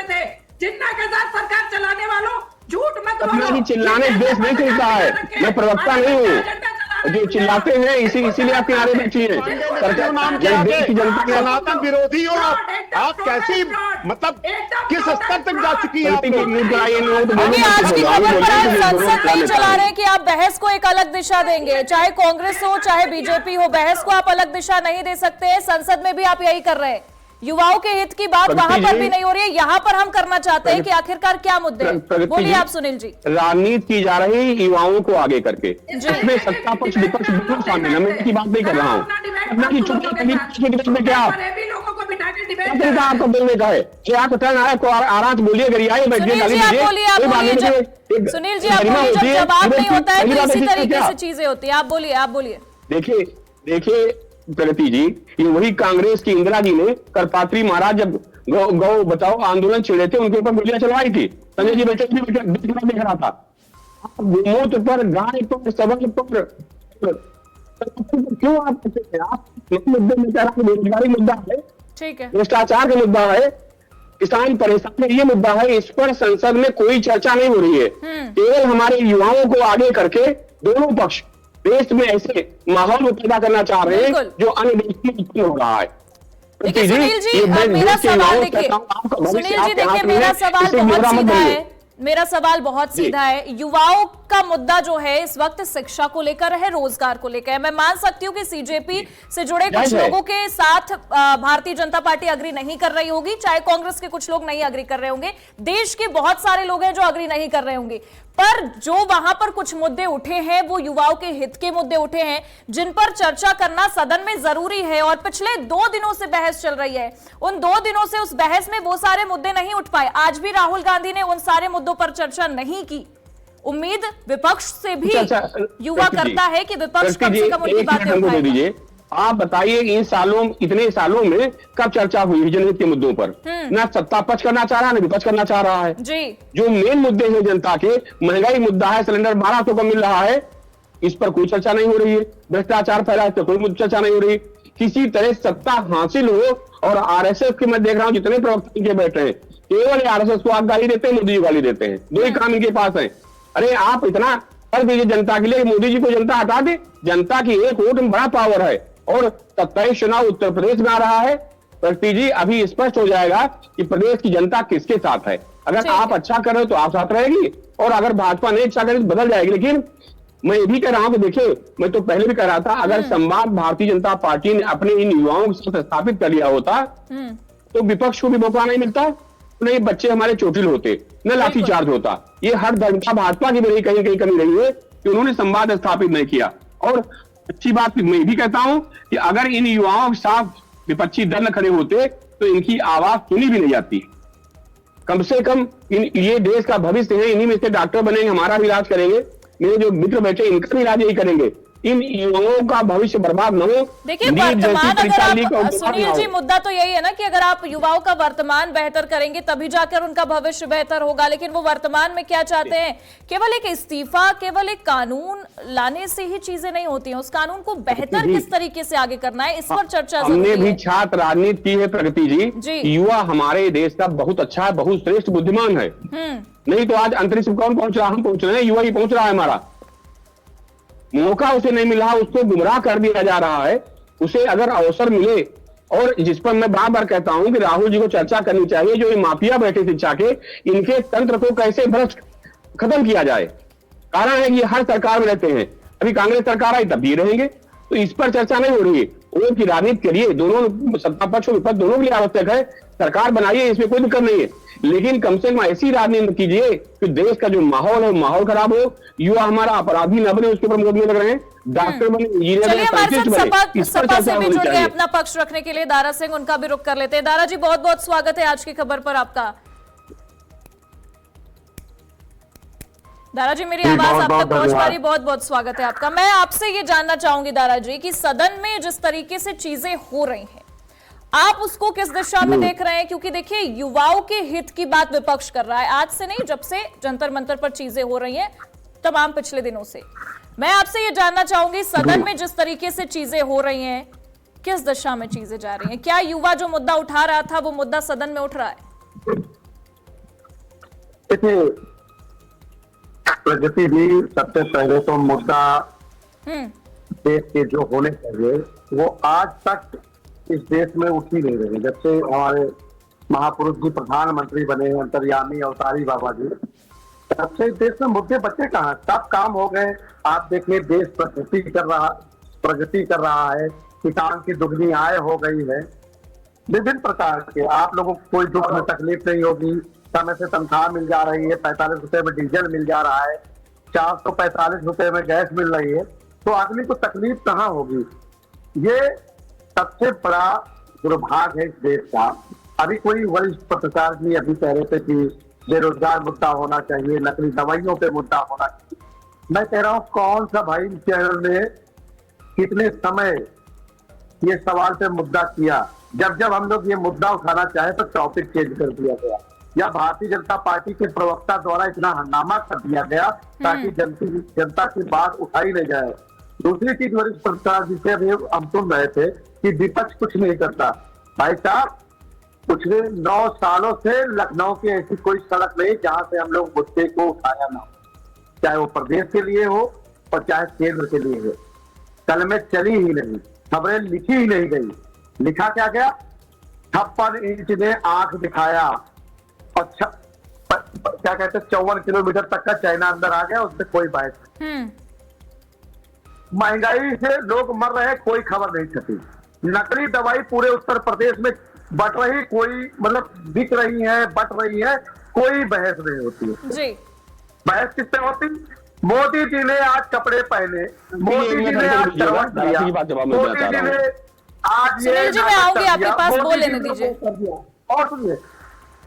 जिन्ना के साथ सरकार चलाने वालों झूठ मत अपना भी चिल्लाने देश नहीं चलता है। मैं प्रवक्ता नहीं हूँ, जो चिल्लाते हैं इसीलिए आप किनारे बैठी हैं। सरकार नाम क्या देश की जनता के सनातन विरोधी हो आप कैसी, मतलब किस स्तर तक जा चुकी है? अभी आज की खबर पर आप संसद नहीं चला रहे कि आप बहस को एक अलग दिशा देंगे। चाहे कांग्रेस हो चाहे बीजेपी हो, बहस को आप अलग दिशा नहीं दे सकते हैं। संसद में भी आप यही कर रहे हैं। युवाओं के हित की बात वहां पर भी नहीं हो रही है, यहाँ पर हम करना चाहते हैं कि आखिरकार क्या मुद्दे हैं। बोलिए आप सुनील जी। राजनीति की जा रही युवाओं को आगे करके, इसमें सत्ता पक्ष विपक्ष दोनों शामिल है। मैं इसकी बात नहीं कर रहा हूँ। क्या आपको बोलने का है? आपका टर्न आया, आपको आराम बोलिए, अगर आए बैठिए। सुनील जी आप बोलिए, जब जवाब नहीं होता है तो इसी तरीके से चीजें होती है। आप बोलिए। देखिए प्रगति जी, ये वही कांग्रेस की इंदिरा जी ने करपात्री महाराज जब गौ बताओ आंदोलन छिड़े थे, उनके ऊपर गोलियां चलवाई थी। संजय जी बैठे देख रहा था। गोमूत्र पर, गाय पर, सबल पर क्यों आप कहते हैं? आप मुद्दे में कह रहा है, बेरोजगारी मुद्दा है, ठीक है, भ्रष्टाचार का मुद्दा है, किसान परेशान है, ये मुद्दा है। इस पर संसद में कोई चर्चा नहीं हो रही है। केवल हमारे युवाओं को आगे करके दोनों पक्ष देश में ऐसे माहौल पैदा करना चाह रहे हैं जो अन्य देश में उत्पन्न हो रहा है। देखिए सुनील जी, मेरा सवाल देखिए, सुनील जी देखिए, मेरा सवाल बहुत सीधा है। युवाओं का मुद्दा जो है इस वक्त शिक्षा को लेकर है, रोजगार को लेकर है। मैं मान सकती हूँ कि सीजेपी से जुड़े कुछ लोगों के साथ भारतीय जनता पार्टी अग्री नहीं कर रही होगी, चाहे कांग्रेस के कुछ लोग नहीं अग्री कर रहे होंगे, देश के बहुत सारे लोग हैं जो अग्री नहीं कर रहे होंगे, पर जो वहां पर कुछ मुद्दे उठे हैं वो युवाओं के हित के मुद्दे उठे हैं जिन पर चर्चा करना सदन में जरूरी है। और पिछले 2 दिनों से बहस चल रही है, उन 2 दिनों से उस बहस में वो सारे मुद्दे नहीं उठ पाए। आज भी राहुल गांधी ने उन सारे मुद्दों पर चर्चा नहीं की। उम्मीद विपक्ष से भी युवा करता है कि विपक्ष कम से कम उनकी बातें उठाए। आप बताइए इतने सालों में कब चर्चा हुई जनहित के मुद्दों पर? ना सत्ता पक्ष करना चाह रहा है, ना विपक्ष करना चाह रहा है जी। जो मेन मुद्दे हैं जनता के, महंगाई मुद्दा है, सिलेंडर 1200 का मिल रहा है, इस पर कोई चर्चा नहीं हो रही है। भ्रष्टाचार फैला है, तो कोई चर्चा नहीं हो रही। किसी तरह सत्ता हासिल हो, और आरएसएस के मैं देख रहा हूं जितने प्रवक्ता इनके बैठे हैं, केवल आरएसएस को आप गाली देते हैं, मोदी जी गाली देते हैं, 2 ही काम इनके पास है। अरे आप इतना कर दीजिए जनता के लिए, मोदी जी को जनता हटा दे। जनता की एक वोट में बड़ा पावर है, और 27 चुनाव उत्तर प्रदेश में आ रहा है। प्रगति जी, अभी स्पष्ट हो जाएगा कि प्रदेश की जनता किसके साथ है। अगर आप अच्छा कर रहे हो तो आप साथ रहेगी, और अगर भाजपा नहीं अच्छा करे तो बदल जाएगी। लेकिन मैं ये भी कह रहा हूं कि देखिए, मैं तो पहले भी कह रहा था, अगर संवाद भारतीय जनता पार्टी ने अपने इन युवाओं के साथ स्थापित कर लिया होता तो विपक्ष को भी मौका नहीं मिलता, न ये बच्चे हमारे चोटिल होते, न लाठीचार्ज होता। ये हर दल का भाजपा की भी कहीं कहीं कमी रही है कि उन्होंने संवाद स्थापित नहीं किया। और अच्छी बात मैं भी कहता हूं कि अगर इन युवाओं के साथ विपक्षी दल खड़े होते तो इनकी आवाज सुनी भी नहीं जाती। कम से कम ये देश का भविष्य है, इन्हीं में से डॉक्टर बनेंगे, हमारा भी इलाज करेंगे, मेरे जो मित्र बैठे इनका भी इलाज यही करेंगे। इन युवाओं का भविष्य बर्बाद न हो। देखिए वर्तमान, अगर आप सुनील जी, मुद्दा तो यही है ना कि अगर आप युवाओं का वर्तमान बेहतर करेंगे तभी जाकर उनका भविष्य बेहतर होगा। लेकिन वो वर्तमान में क्या चाहते हैं? केवल एक इस्तीफा, केवल एक कानून लाने से ही चीजें नहीं होती हैं। उस कानून को बेहतर किस तरीके से आगे करना है, इस पर चर्चा हमने भी छात्र राजनीति की है प्रगति जी। युवा हमारे देश का बहुत अच्छा, बहुत श्रेष्ठ बुद्धिमान है। नहीं तो आज अंतरिक्ष में कौन पहुंच रहा? हम पहुंच रहे हैं, युवा ही पहुंच रहा है। हमारा मौका उसे नहीं मिला, उसको गुमराह कर दिया जा रहा है। उसे अगर अवसर मिले, और जिस पर मैं बार बार कहता हूं कि राहुल जी को चर्चा करनी चाहिए, जो ये माफिया बैठे शिक्षा के, इनके तंत्र को कैसे भ्रष्ट खत्म किया जाए। कारण है कि ये हर सरकार में रहते हैं, अभी कांग्रेस सरकार आई तब भी रहेंगे, तो इस पर चर्चा नहीं हो रही है। वोट की राजनीति के लिए दोनों सत्ता पक्ष और विपक्ष दोनों के लिए आवश्यक है, सरकार बनाइए, इसमें कोई दिक्कत नहीं है। लेकिन कम से कम ऐसी राजनीति कीजिए कि देश का जो माहौल है माहौल खराब हो, युवा हमारा अपराधी न बने, उसके ऊपर मुकदमे लग रहे हैं, डॉक्टर बने, इंजीनियर बने, सपा से भी जुड़ गए अपना पक्ष रखने के लिए दारा सिंह, उनका भी रुख कर लेते हैं। दारा जी, बहुत बहुत स्वागत है आज की खबर पर आपका। दारा जी, मेरी आवाज आप तक पहुंच पा रही? बहुत बहुत स्वागत है आपका। मैं आपसे ये जानना चाहूंगी दारा जी कि सदन में जिस तरीके से चीजें हो रही हैं, आप उसको किस दिशा में देख रहे हैं? क्योंकि देखिए, युवाओं के हित की बात विपक्ष कर रहा है, आज से नहीं, जब से जंतर मंतर पर चीजें हो रही हैं, तमाम पिछले दिनों से। मैं आपसे ये जानना चाहूंगी, सदन में जिस तरीके से चीजें हो रही हैं, किस दिशा में चीजें जा रही हैं? क्या युवा जो मुद्दा उठा रहा था वो मुद्दा सदन में उठ रहा है? प्रगति भी सबसे पहले तो मुद्दा देश के जो होने चाहिए वो आज तक इस देश में उठ ही नहीं रहे। जब से हमारे महापुरुष जी प्रधानमंत्री बने, अंतर्यामी अवतारी बाबा जी, तब से देश में मुद्दे बच्चे कहाँ, सब काम हो गए। आप देखिए, देश प्रगति कर रहा है, किसान की दुगनी आय हो गई है, विभिन्न प्रकार के, आप लोगों को कोई दुख में तकलीफ नहीं होगी, समय से तनख्वाह मिल जा रही है, 45 रुपए में डीजल मिल जा रहा है, 445 रुपए में गैस मिल रही है, तो आदमी को तकलीफ कहाँ होगी। ये सबसे बड़ा दुर्भाग्य है इस देश का। अभी कोई वरिष्ठ पत्रकार भी अभी कह रहे थे कि बेरोजगार मुद्दा होना चाहिए, नकली दवाइयों पे मुद्दा होना चाहिए। मैं कह रहा हूँ, कौन सा भाई चैनल ने कितने समय ये सवाल पे मुद्दा किया? जब जब हम लोग ये मुद्दा उठाना चाहे तो टॉपिक चेंज कर दिया गया, या भारतीय जनता पार्टी के प्रवक्ता द्वारा इतना हंगामा कर दिया गया ताकि जनता की बात उठाई नहीं जाए। दूसरी चीज, वरिष्ठ पत्रकार जिसे अभी हम सुन रहे थे कि विपक्ष कुछ नहीं करता। भाई साहब, पिछले 9 सालों से लखनऊ की ऐसी कोई सड़क नहीं जहां से हम लोग मुद्दे को उठाया ना, चाहे वो प्रदेश के लिए हो और चाहे केंद्र के लिए हो। कल में चली ही नहीं, खबरें लिखी ही नहीं गई। लिखा क्या गया? 56 इंच ने आंख दिखाया और क्या कहते हैं 54 किलोमीटर तक का चाइना अंदर आ गया, उससे कोई बहस नहीं। महंगाई से लोग मर रहे हैं, कोई खबर नहीं छपी। नकली दवाई पूरे उत्तर प्रदेश में बट रही, कोई मतलब बिक रही है, बट रही है, कोई बहस नहीं होती है जी। बहस किससे होती? मोदी जी ने आज कपड़े पहने, मोदी जी ने आज करवट दिया, मोदी जी ने आज ये मैं आऊंगी आपके पास, बोल लेने दीजिए। और सुनिए,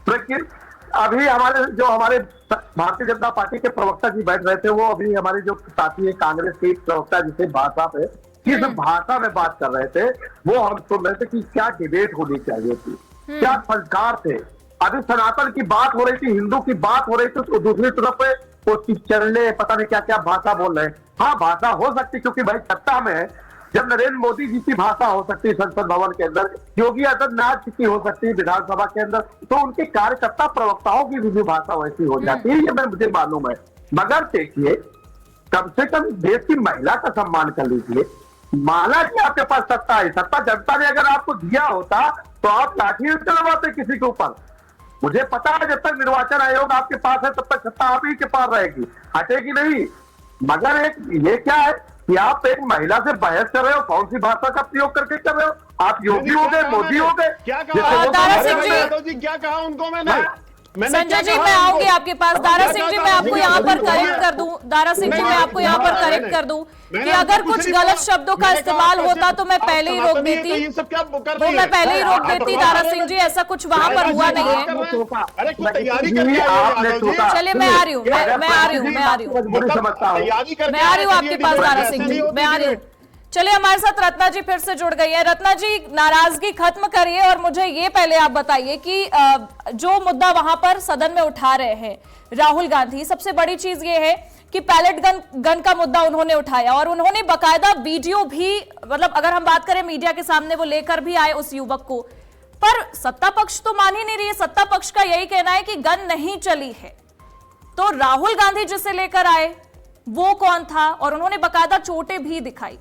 लेकिन अभी हमारे भारतीय जनता पार्टी के प्रवक्ता जी बैठ रहे थे, वो अभी हमारे जो साथी है कांग्रेस के प्रवक्ता जिसे भाषा पे किस भाषा में बात कर रहे थे, वो हम सुन रहे थे कि क्या डिबेट होनी चाहिए थी, क्या संस्कार थे। अभी सनातन की बात हो रही थी, हिंदू की बात हो रही थी, तो दूसरी तरफ पे वो चरले पता नहीं क्या क्या भाषा बोल रहे हैं। हाँ, भाषा हो सकती, क्योंकि भाई सत्ता में जब नरेंद्र मोदी जी की भाषा हो सकती है संसद भवन के अंदर, योगी आदित्यनाथ जी की हो सकती है विधानसभा के अंदर, तो उनके कार्यकर्ता प्रवक्ताओं की भी भाषा वैसी हो जाती है, ये मुझे मालूम है। मगर देखिए, कम से कम देश की महिला का सम्मान कर लीजिए। माना कि आपके पास सत्ता है, सत्ता जनता ने अगर आपको दिया होता तो आप लाठी चलवाते किसी के ऊपर। मुझे पता है जब तक निर्वाचन आयोग आपके पास है तब तक सत्ता आप ही के पास रहेगी, हटेगी नहीं। मगर एक ये क्या है कि आप एक महिला से बहस कर रहे हो, कौन सी भाषा का प्रयोग करके कर रहे हो? आप योगी हो गए, मोदी हो गए, क्या कहा उनको मैंने? संजय जी मैं आऊंगी आपके पास। दारा सिंह जी मैं आपको यहाँ पर करेक्ट कर दूं, दारा सिंह जी मैं आपको यहाँ पर करेक्ट कर दूं कि अगर कुछ गलत शब्दों का इस्तेमाल होता तो मैं पहले ही रोक देती, वो मैं पहले ही रोक देती। दारा सिंह जी ऐसा कुछ वहाँ पर हुआ नहीं है। चलिए मैं आ रही हूँ, मैं आ रही हूँ आपके पास दारा सिंह जी, मैं आ रही हूँ। चलिए हमारे साथ रत्ना जी फिर से जुड़ गई है। रत्ना जी, नाराजगी खत्म करिए और मुझे ये पहले आप बताइए कि जो मुद्दा वहां पर सदन में उठा रहे हैं राहुल गांधी, सबसे बड़ी चीज ये है कि पैलेट गन का मुद्दा उन्होंने उठाया और उन्होंने बकायदा वीडियो भी, मतलब अगर हम बात करें मीडिया के सामने, वो लेकर भी आए उस युवक को। पर सत्ता पक्ष तो मान ही नहीं रही है। सत्ता पक्ष का यही कहना है कि गन नहीं चली है। तो राहुल गांधी जिसे लेकर आए वो कौन था, और उन्होंने बकायदा चोटें भी दिखाई।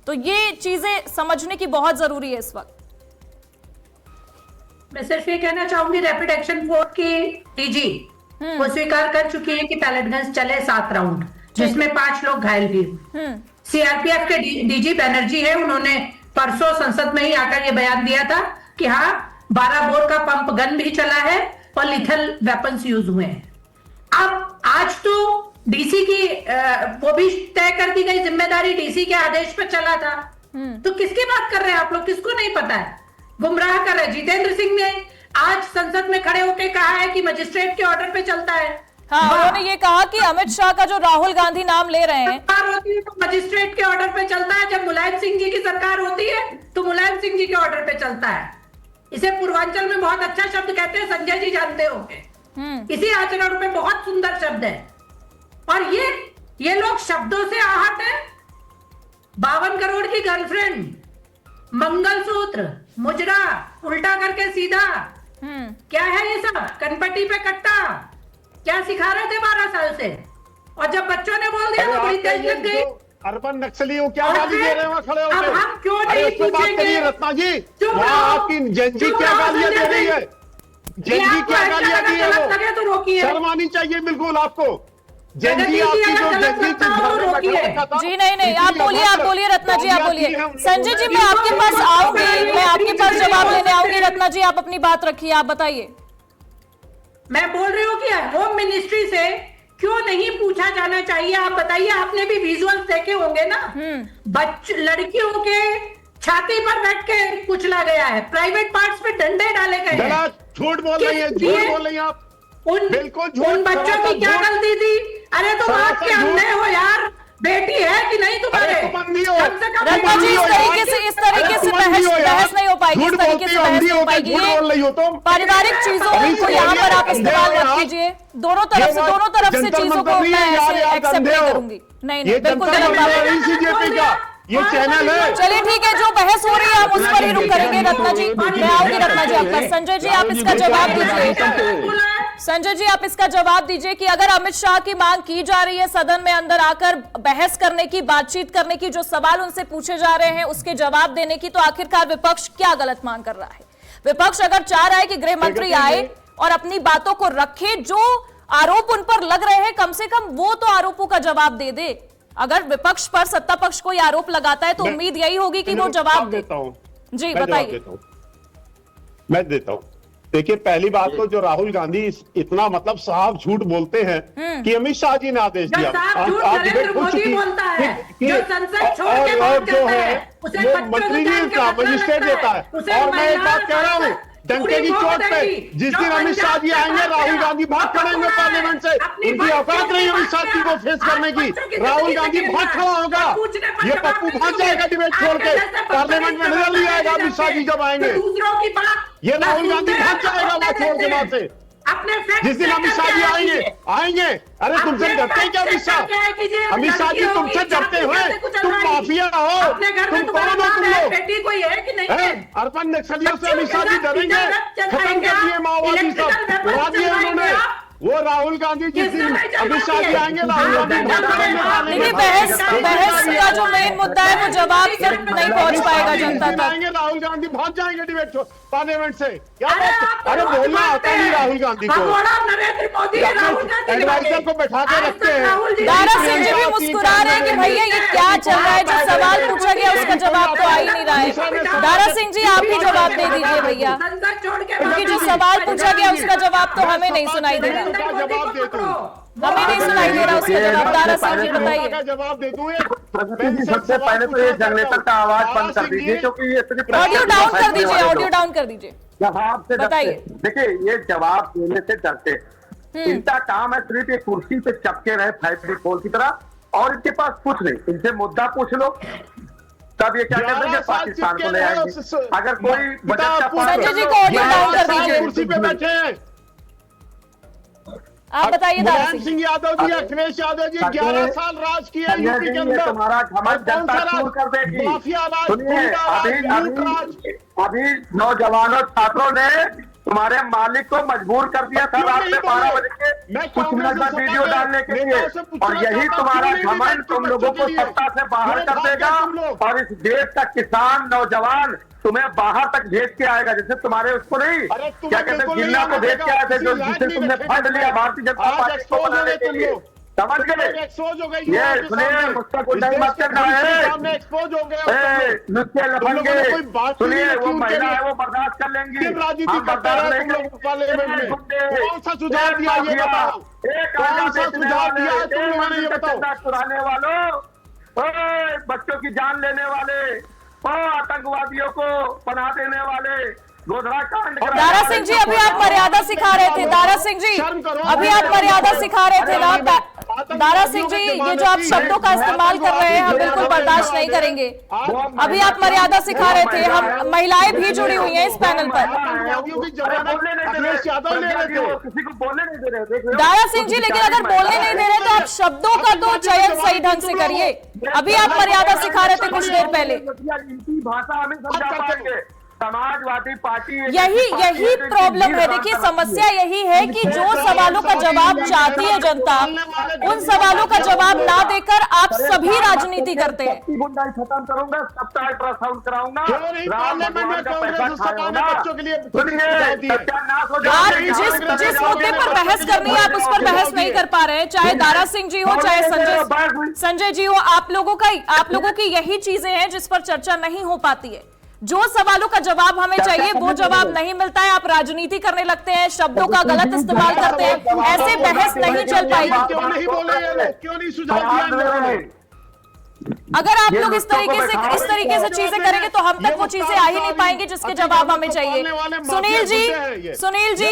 तो ये चीजें समझने की बहुत जरूरी है इस वक्त। मैं सिर्फ ये कहना चाहूंगी, रैपिड एक्शन फोर्स की डीजी वो स्वीकार कर चुकी है कि पैलेट गन्स चले 7 राउंड, जिसमें 5 लोग घायल भी। सीआरपीएफ के डीजी बनर्जी है, उन्होंने परसों संसद में ही आकर ये बयान दिया था कि हाँ 12 बोर का पंप गन भी चला है और लिथल वेपन्स यूज हुए हैं। अब आज तो डीसी की वो भी तय कर दी गई जिम्मेदारी, डीसी के आदेश पर चला था। तो किसकी बात कर रहे हैं आप लोग? किसको नहीं पता है? गुमराह कर रहे हैं। जितेंद्र सिंह ने आज संसद में खड़े होकर कहा है कि मजिस्ट्रेट के ऑर्डर पे चलता है। हाँ, उन्होंने ये कहा कि अमित शाह का जो राहुल गांधी नाम ले रहे हैं, सरकार होती है तो मजिस्ट्रेट के ऑर्डर पे चलता है। जब मुलायम सिंह जी की सरकार होती है तो मुलायम सिंह जी के ऑर्डर पे चलता है। इसे पूर्वांचल में बहुत अच्छा शब्द कहते हैं, संजय जी जानते होंगे। इसी आचरण पे बहुत सुंदर शब्द है। और ये लोग शब्दों से आहत है। 52 करोड़ की गर्लफ्रेंड, मंगलसूत्र, मुजरा उल्टा करके सीधा, क्या है ये सब? कनपट्टी पे कट्टा, क्या सिखा रहे थे 12 साल से? और जब बच्चों ने बोल दिया तो बड़ी तेज लग गई। अर्बन नक्सली को क्या गाली दे रहे हैं खड़े होकर? अब हम क्यों नहीं पूछेंगे? रत्ना जी, आपकी जेनजी क्या गालियां दे रही है? जेनजी क्या गालियां दी है? लगे तो रोकिए। शर्म आनी चाहिए बिल्कुल आपको। जी नहीं, आप बोलिए रत्ना जी, आप बोलिए। संजय जी मैं आपके पास आऊंगी, मैं आपके पास जवाब लेने आऊंगी। रत्ना जी आप अपनी बात रखिए, आप बताइए। मैं बोल रही हूँ कि होम मिनिस्ट्री से क्यों नहीं पूछा जाना चाहिए? आप बताइए, आपने भी विजुअल्स देखे होंगे ना, लड़कियों के छाती पर बैठ के कुचला गया है, प्राइवेट पार्ट्स पे डंडे डाले गए हैं। झूठ बोल रही है, झूठ बोल रही है आप। बिल्कुल उन बच्चों की क्या गलती थी? अरे तुम आप के अंधे हो यार, बेटी है कि नहीं तुम्हारे? रत्ना जी इस तरीके से बहस नहीं हो पाएगी, इस तरीके से बहस नहीं हो पाएगी। पारिवारिक चीजों को यहाँ पर आप इस्तेमाल मत कीजिए। दोनों तरफ से चीजों को मैं ऐसे एक्सेप्ट नहीं करूंगी। नहीं, बिल्कुल गलत बात है। ये चैनल है। चलिए ठीक है, जो बहस हो रही है हम उस पर ही रुक करेंगे। रत्ना जी मैं आऊंगी, रत्ना जी आपका। संजय जी आप इसका जवाब दीजिए। संजय जी आप इसका जवाब दीजिए कि अगर अमित शाह की मांग की जा रही है सदन में अंदर आकर बहस करने की, बातचीत करने की, जो सवाल उनसे पूछे जा रहे हैं उसके जवाब देने की, तो आखिरकार विपक्ष क्या गलत मांग कर रहा है? विपक्ष अगर चाह रहा है कि गृह मंत्री आए और अपनी बातों को रखे, जो आरोप उन पर लग रहे हैं, कम से कम वो तो आरोपों का जवाब दे दे। अगर विपक्ष पर सत्ता पक्ष कोई आरोप लगाता है तो उम्मीद यही होगी कि वो जवाब दे। जी बताइए। मैं देता हूं। देखिए, पहली बात तो जो राहुल गांधी इतना मतलब साफ झूठ बोलते हैं कि अमित शाह जी ने आदेश दिया। और जो है वो मंत्री नहीं था, मजिस्ट्रेट देता है। और मैं एक बात कह रहा हूँ, डंके की चोट पे जिस दिन अमित शाह जी आएंगे, राहुल गांधी भाग खड़ेंगे पार्लियामेंट से। उनकी औकात नहीं अमित शाह जी को फेस करने की। राहुल गांधी भाग खड़ा होगा, ये पप्पू भाग जाएगा डिबेट छोड़ के, पार्लियामेंट में नजर नहीं आएगा अमित शाह जी जब आएंगे। ये राहुल गांधी भाग जाएगा वहां छोड़ के वहां से। जिस दिन अमित शाह जी आएंगे। अरे तुमसे डरते हैं क्या अमित शाह? अमित शाह जी तुमसे डरते हैं? तुम माफिया हो, तुम कौन हो तुम लोग? अर्पण नक्सलियों से अमित शाह जी डरेंगे? खत्म कर दिए माओवादी सब, उड़ा दिए उन्होंने। वो राहुल गांधी जिस दिन अमित शाह जी आएंगे, राहुल गांधी देखिए बहस का जो मेन मुद्दा है वो जवाब तक नहीं पहुंच पाएगा जनता तक। राहुल गांधी भाग जाएंगे डिबेट पार्लियामेंट से। क्या बात? अरे बोलना आता नहीं राहुल गांधी को, एडवाइजर को बैठा के रखते हैं। दारा सिंह जी भी मुस्कुरा रहे हैं कि भैया ये क्या चल रहा है, जो सवाल पूछा गया उसका जवाब तो आ ही नहीं रहा है। दारा सिंह जी आप ही जवाब दे दीजिए भैया, क्योंकि जो सवाल पूछा गया उसका जवाब तो हमें नहीं सुनाई दे रहा। जवाब दे दूं, हमें नहीं सुनाई दे रहा उसका जवाब। दारा सिंह जी बताइए। जवाब दे दूं। प्रगति जी, सबसे पहले तो ये जनरेटर का आवाज बंद कर दीजिए, क्योंकि ये ऑडियो डाउन कर दीजिए, ऑडियो डाउन कर दीजिए। जवाब से बताइए। देखिए, ये जवाब देने से डरते हैं। इनका काम है सिर्फ एक कुर्सी पे चपके रहे फेविकोल की तरह, और इनके पास कुछ नहीं। इनसे मुद्दा पूछ लो, तब ये क्या कहते हैं पाकिस्तान को ले आएंगे। अगर कोई संजय जी को ऑडियो डाउन कर दीजिए। कुर्सी पे बैठे हैं। आप बताइए। दारा सिंह यादव जी, अखिलेश यादव जी 11 साल राज किया यूपी के अंदर। तुम्हारा घमंड जनता दूर कर देगी। अभी नौजवानों छात्रों ने तुम्हारे मालिक को मजबूर कर दिया था रात में 12 बजे के कुछ मिनट में वीडियो डालने के लिए, और यही तुम्हारा घमंड तुम लोगों को सत्ता से बाहर कर देगा, और इस देश का किसान नौजवान तुम्हें बाहर तक भेज के आएगा। जैसे तुम्हारे उसको नहीं, क्या कहते हैं, जिन्ना को भेज के आए थे, जो जिसे तुमने फंड लिया भारतीय जनता पार्टी को बनाने के लिए। समझ गए? ये सुनिए, मुझसे कोई नहीं मत करना है, नुस्खे लफंगे। सुनिए, वो महिला है वो बर्दाश्त कर लेंगी, राजनीति करता है तुम लोग पार्लियामेंट में। कौन सा सुझाव दिया ये बताओ? कौन सा सुझाव दिया तुम लोगों ने ये बताओ? चुराने वालों, बच्चों की जान लेने वाले, आतंकवादियों को पनाह देने वाले, गोधरा कांड। दारा सिंह जी, अभी आप मर्यादा सिखा रहे थे। दारा सिंह जी, अभी आप मर्यादा सिखा रहे थे ना। दारा सिंह जी, ये जो आप शब्दों का इस्तेमाल कर रहे हैं हम बिल्कुल बर्दाश्त नहीं करेंगे। अभी आप मर्यादा सिखा रहे थे। हम महिलाएं भी जुड़ी हुई हैं इस पैनल पर। दारा सिंह जी, लेकिन अगर बोलने नहीं दे रहे तो आप शब्दों का तो चयन सही ढंग से करिए। अभी आप मर्यादा सिखा रहे थे कुछ देर पहले। भाषा हमें समझा पाएंगे। समाजवादी पार्टी यही प्रॉब्लम है। देखिए, समस्या यही है कि जो सवालों का जवाब चाहती है जनता, उन सवालों का जवाब ना देकर आप सभी राजनीति करते हैं। खत्म करूंगा, सबका अल्ट्रासाउंड कराऊंगा, आप जिस मुद्दे पर बहस करनी है आप उस पर बहस नहीं कर पा रहे हैं। चाहे दारा सिंह जी हो, चाहे संजय जी हो, आप लोगों की यही चीजें हैं जिस पर चर्चा नहीं हो पाती है। जो सवालों का जवाब हमें चाहिए वो जवाब नहीं मिलता है। आप राजनीति करने लगते हैं, शब्दों का गलत इस्तेमाल करते हैं। ऐसे बहस नहीं चल पाएगी। क्यों नहीं सुझाव दिया? अगर आप लोग इस तरीके से चीजें करेंगे तो हम तक वो चीजें आ ही नहीं पाएंगी जिसके जवाब हमें चाहिए। सुनील जी,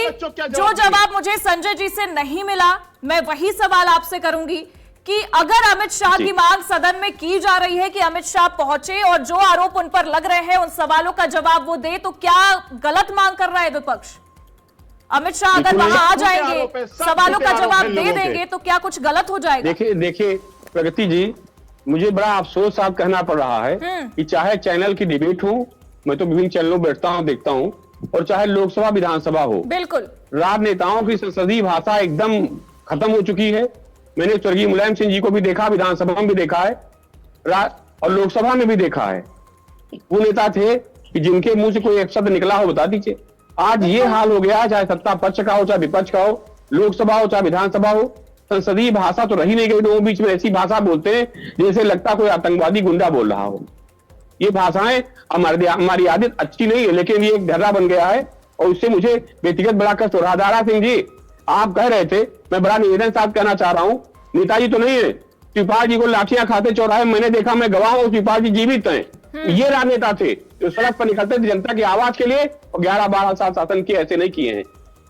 जो जवाब मुझे संजय जी से नहीं मिला, मैं वही सवाल आपसे करूंगी कि अगर अमित शाह की मांग सदन में की जा रही है कि अमित शाह पहुंचे और जो आरोप उन पर लग रहे हैं उन सवालों का जवाब वो दे, तो क्या गलत मांग कर रहा है विपक्ष? अमित शाह अगर वहां आ जाएंगे, सवालों का जवाब दे देंगे, तो क्या कुछ गलत हो जाएगा? देखिए प्रगति जी, मुझे बड़ा अफसोस साहब कहना पड़ रहा है कि चाहे चैनल की डिबेट हो, मैं तो विभिन्न चैनलों बैठता हूं, देखता हूं, और चाहे लोकसभा विधानसभा हो, बिल्कुल राजनेताओं की संसदीय भाषा एकदम खत्म हो चुकी है। मैंने स्वर्गीय मुलायम सिंह जी को भी देखा, विधानसभा में भी देखा है और लोकसभा में भी देखा है। वो नेता थे कि जिनके मुंह से कोई एक शब्द निकला हो बता दीजिए। आज ये हाल हो गया, चाहे सत्ता पक्ष का हो चाहे विपक्ष का हो, लोकसभा हो चाहे विधानसभा हो, संसदीय भाषा तो रही नहीं गई। लोगों बीच में ऐसी भाषा बोलते हैं जैसे लगता कोई आतंकवादी गुंडा बोल रहा हो। ये भाषाएं हमारी आदत अच्छी नहीं है, लेकिन ये एक ढर्रा बन गया है और उससे मुझे व्यक्तिगत बड़ा कष्ट हो रहा। दारा सिंह जी, आप कह रहे थे, मैं बड़ा निवेदन साथ कहना चाह रहा हूं, नेताजी तो नहीं है, शिवपाल जी को लाठियां खाते चौराहे मैंने देखा, मैं गवाह हूं, शिवपाल जी जीवित हैं। ये राजनेता थे जो सड़क पर निकलते थे जनता की आवाज के लिए, और 11-12 साल शासन किए, ऐसे नहीं किए हैं।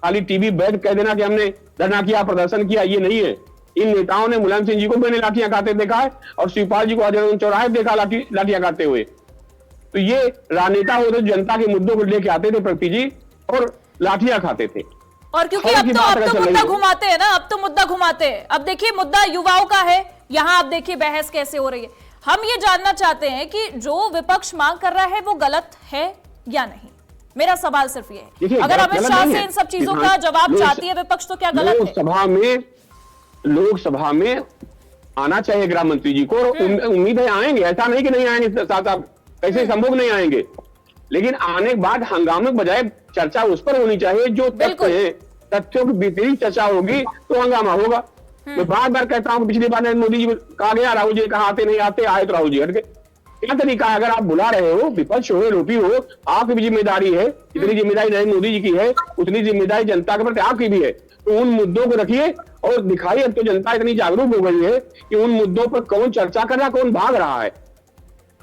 खाली टीवी बैठ कह देना कि हमने धरना किया, प्रदर्शन किया, ये नहीं है। इन नेताओं ने मुलायम सिंह जी को मैंने लाठियां खाते देखा है और शिवपाल जी को आजाद चौराहे देखा लाठियां खाते हुए। तो ये राजनेता होते जनता के मुद्दों को लेके आते थे प्रगति जी, और लाठियां खाते थे। और क्योंकि अब तो मुद्दा घुमाते हैं ना, अब तो मुद्दा घुमाते हैं। अब देखिए मुद्दा युवाओं का है, यहाँ आप देखिए बहस कैसे हो रही है। हम ये जानना चाहते हैं कि जो विपक्ष मांग कर रहा है वो गलत है या नहीं। मेरा सवाल सिर्फ ये है, अगर अमित शाह से इन सब चीजों का जवाब चाहती है विपक्ष तो क्या गलत है? लोकसभा में आना चाहिए गृह मंत्री जी को, उम्मीद है आएंगे, ऐसा नहीं कि नहीं आएंगे, साथ ऐसे संभव नहीं आएंगे, लेकिन आने के बाद हंगामे के बजाय चर्चा उस पर होनी चाहिए जो तथ्य है। तथ्यों की विपरीत चर्चा होगी तो हंगामा होगा। मैं बार बार कहता हूं, पिछली बार मोदी जी कहा गया, राहुल जी कहा आते नहीं आते, आए तो राहुल जी हट गए। क्या तरीका है? अगर आप बुला रहे हो, विपक्ष हो, रोपी हो, आपकी भी जिम्मेदारी है। जितनी जिम्मेदारी नरेंद्र मोदी जी की है उतनी जिम्मेदारी जनता के प्रति आपकी भी है। तो उन मुद्दों को रखिए और दिखाइए। अब तो जनता इतनी जागरूक हो गई है कि उन मुद्दों पर कौन चर्चा कर रहा है, कौन भाग रहा है।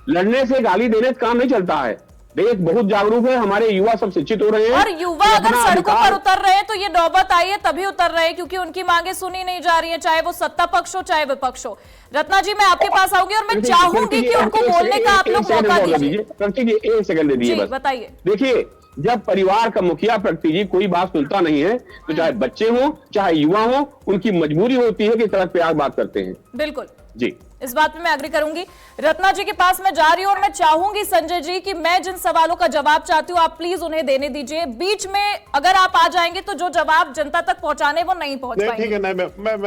लड़ने से, गाली देने से काम नहीं चलता है। देश बहुत जागरूक है, हमारे युवा सब शिक्षित हो रहे हैं। और युवा अगर सड़कों पर उतर रहे हैं तो ये नौबत आई है तभी उतर रहे हैं क्योंकि उनकी मांगे सुनी नहीं जा रही है, चाहे वो सत्ता पक्ष हो चाहे विपक्ष हो। रत्ना जी, मैं आपके पास आऊंगी और मैं चाहूंगी कि उनको बोलने का आप लोग मौका दीजिए। प्रगति जी, एक सेकंड दे दीजिए, बताइए। देखिए, जब परिवार का मुखिया प्रगति जी कोई बात सुनता नहीं है तो चाहे बच्चे हो चाहे युवा हो, उनकी मजबूरी होती है कि सड़क पे आकर बात करते हैं। बिल्कुल जी, इस बात में मैं एग्री करूंगी। रत्ना जी के पास मैं जा रही हूं और मैं चाहूंगी संजय जी कि मैं जिन सवालों का जवाब चाहती हूं आप प्लीज उन्हें देने दीजिए। बीच में अगर आप आ जाएंगे तो जो जवाब जनता तक पहुंचाने वो नहीं पहुंच पाएंगे।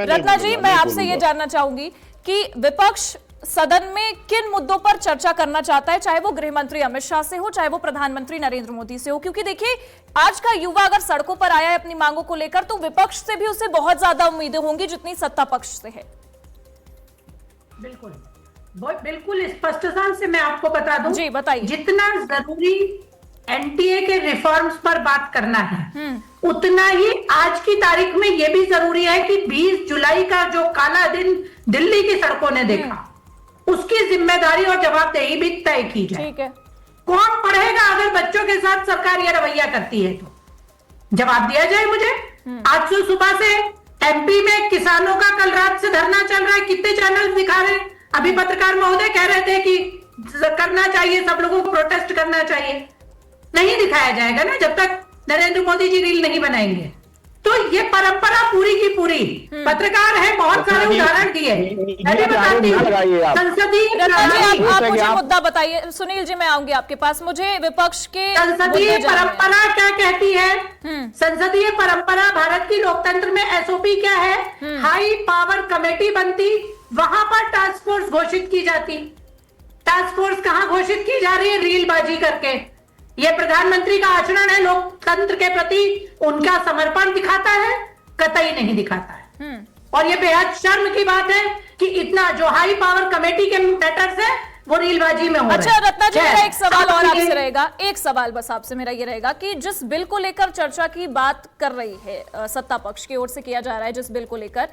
रत्ना जी, मैं आपसे ये जानना चाहूंगी कि विपक्ष सदन में किन मुद्दों पर चर्चा करना चाहता है, चाहे वो गृह मंत्री अमित शाह से हो चाहे वो प्रधानमंत्री नरेंद्र मोदी से हो, क्योंकि देखिए आज का युवा अगर सड़कों पर आया है अपनी मांगों को लेकर तो विपक्ष से भी उसे बहुत ज्यादा उम्मीदें होंगी जितनी सत्ता पक्ष से है। बिल्कुल बिल्कुल स्पष्टता से मैं आपको बता दूं, जी बताइए। जितना जरूरी एनटीए के रिफॉर्म्स पर बात करना है उतना ही आज की तारीख में यह भी जरूरी है कि 20 जुलाई का जो काला दिन दिल्ली की सड़कों ने देखा उसकी जिम्मेदारी और जवाबदेही भी तय की जाए। ठीक है। कौन पढ़ेगा अगर बच्चों के साथ सरकार यह रवैया करती है तो जवाब दिया जाए मुझे। आज से सुबह से एमपी में किसानों का कल रात से धरना चल रहा है, कितने चैनल दिखा रहे हैं। अभी पत्रकार महोदय कह रहे थे कि करना चाहिए, सब लोगों को प्रोटेस्ट करना चाहिए। नहीं दिखाया जाएगा ना जब तक नरेंद्र मोदी जी रील नहीं बनाएंगे। तो ये परंपरा पूरी की पूरी पत्रकार है, बहुत सारे उदाहरण दिए। मैं भी बताती हूँ संसदीय, आप मुझे मुद्दा बताइए। सुनील जी, मैं आऊंगी आपके पास। मुझे विपक्ष के संसदीय परंपरा क्या कहती है? संसदीय परंपरा भारत की लोकतंत्र में एसओपी क्या है? हाई पावर कमेटी बनती, वहां पर टास्क फोर्स घोषित की जाती। टास्क फोर्स कहां घोषित की जा रही है? रीलबाजी करके। यह प्रधानमंत्री का आचरण है, लोकतंत्र के प्रति उनका समर्पण दिखाता है? कतई नहीं दिखाता है। और यह बेहद शर्म की बात है कि इतना जो हाई पावर कमेटी के मैटर्स है वो रीलबाजी में हो रहा है। अच्छा रत्ना जी, मेरा एक सवाल और आपसे रहेगा, एक सवाल बस आपसे मेरा ये रहेगा कि जिस बिल को लेकर चर्चा की बात कर रही है सत्ता पक्ष की ओर से किया जा रहा है, जिस बिल को लेकर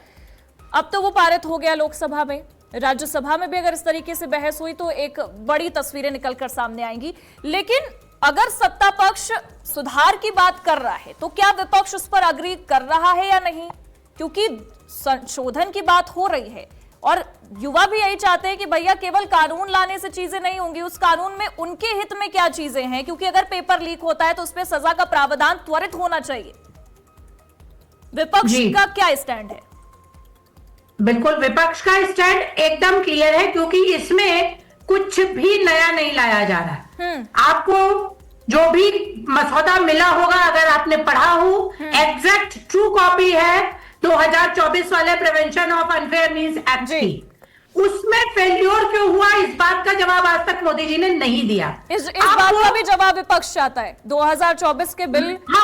अब तो वो पारित हो गया लोकसभा में, राज्यसभा में भी अगर इस तरीके से बहस हुई तो एक बड़ी तस्वीरें निकलकर सामने आएंगी। लेकिन अगर सत्ता पक्ष सुधार की बात कर रहा है तो क्या विपक्ष उस पर अग्री कर रहा है या नहीं? क्योंकि संशोधन की बात हो रही है और युवा भी यही चाहते हैं कि भैया केवल कानून लाने से चीजें नहीं होंगी, उस कानून में उनके हित में क्या चीजें हैं, क्योंकि अगर पेपर लीक होता है तो उस पर सजा का प्रावधान त्वरित होना चाहिए। विपक्ष का क्या स्टैंड है? बिल्कुल, विपक्ष का स्टैंड एकदम क्लियर है क्योंकि इसमें कुछ भी नया नहीं लाया जा रहा। आपको जो भी मसौदा मिला होगा, अगर आपने पढ़ा हो, एग्जैक्ट ट्रू कॉपी है 2024 वाले prevention of unfair means act की। उसमें फेल्योर क्यों हुआ, इस बात का जवाब आज तक मोदी जी ने नहीं दिया। इस बात का भी जवाब विपक्ष चाहता है। 2024 के बिल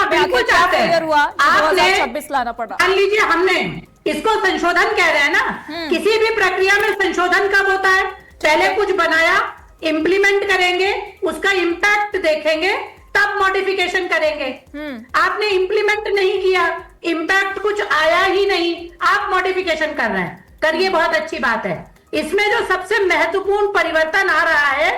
बिल्कुल चाहते हैं। हुआ 2026 लाना पड़ा। मान लीजिए हमने इसको संशोधन कह रहे हैं ना, किसी भी प्रक्रिया में संशोधन कब होता है? पहले कुछ बनाया, इंप्लीमेंट करेंगे, उसका इंपैक्ट देखेंगे, तब मॉडिफिकेशन करेंगे। आपने इंप्लीमेंट नहीं किया, इंपैक्ट कुछ आया ही नहीं, आप मॉडिफिकेशन कर रहे हैं। करिए, बहुत अच्छी बात है। इसमें जो सबसे महत्वपूर्ण परिवर्तन आ रहा है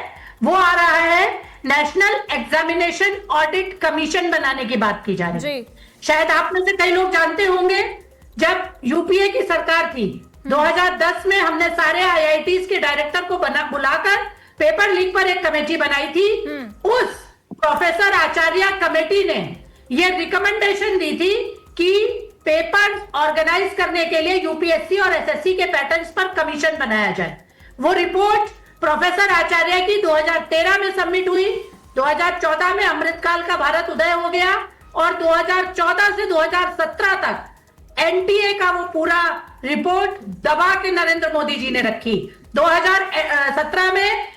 वो आ रहा है नेशनल एग्जामिनेशन ऑडिट कमीशन बनाने की बात की जा रही है। शायद आप में से कई लोग जानते होंगे, जब यूपीए की सरकार थी 2010 में हमने सारे आईआईटीज के डायरेक्टर को बुलाकर पेपर लीक पर एक कमेटी बनाई थी। उस प्रोफेसर आचार्य कमेटी ने यह रिकमेंडेशन दी थी कि पेपर ऑर्गेनाइज करने के लिए यूपीएससी और एसएससी के पैटर्न्स पर कमीशन बनाया जाए। वो रिपोर्ट प्रोफेसर आचार्य की 2013 में सबमिट हुई, 2014 में अमृतकाल का भारत उदय हो गया और 2014 से 2017 तक एनटीए का वो पूरा रिपोर्ट दबा के नरेंद्र मोदी जी ने रखी। 2017 में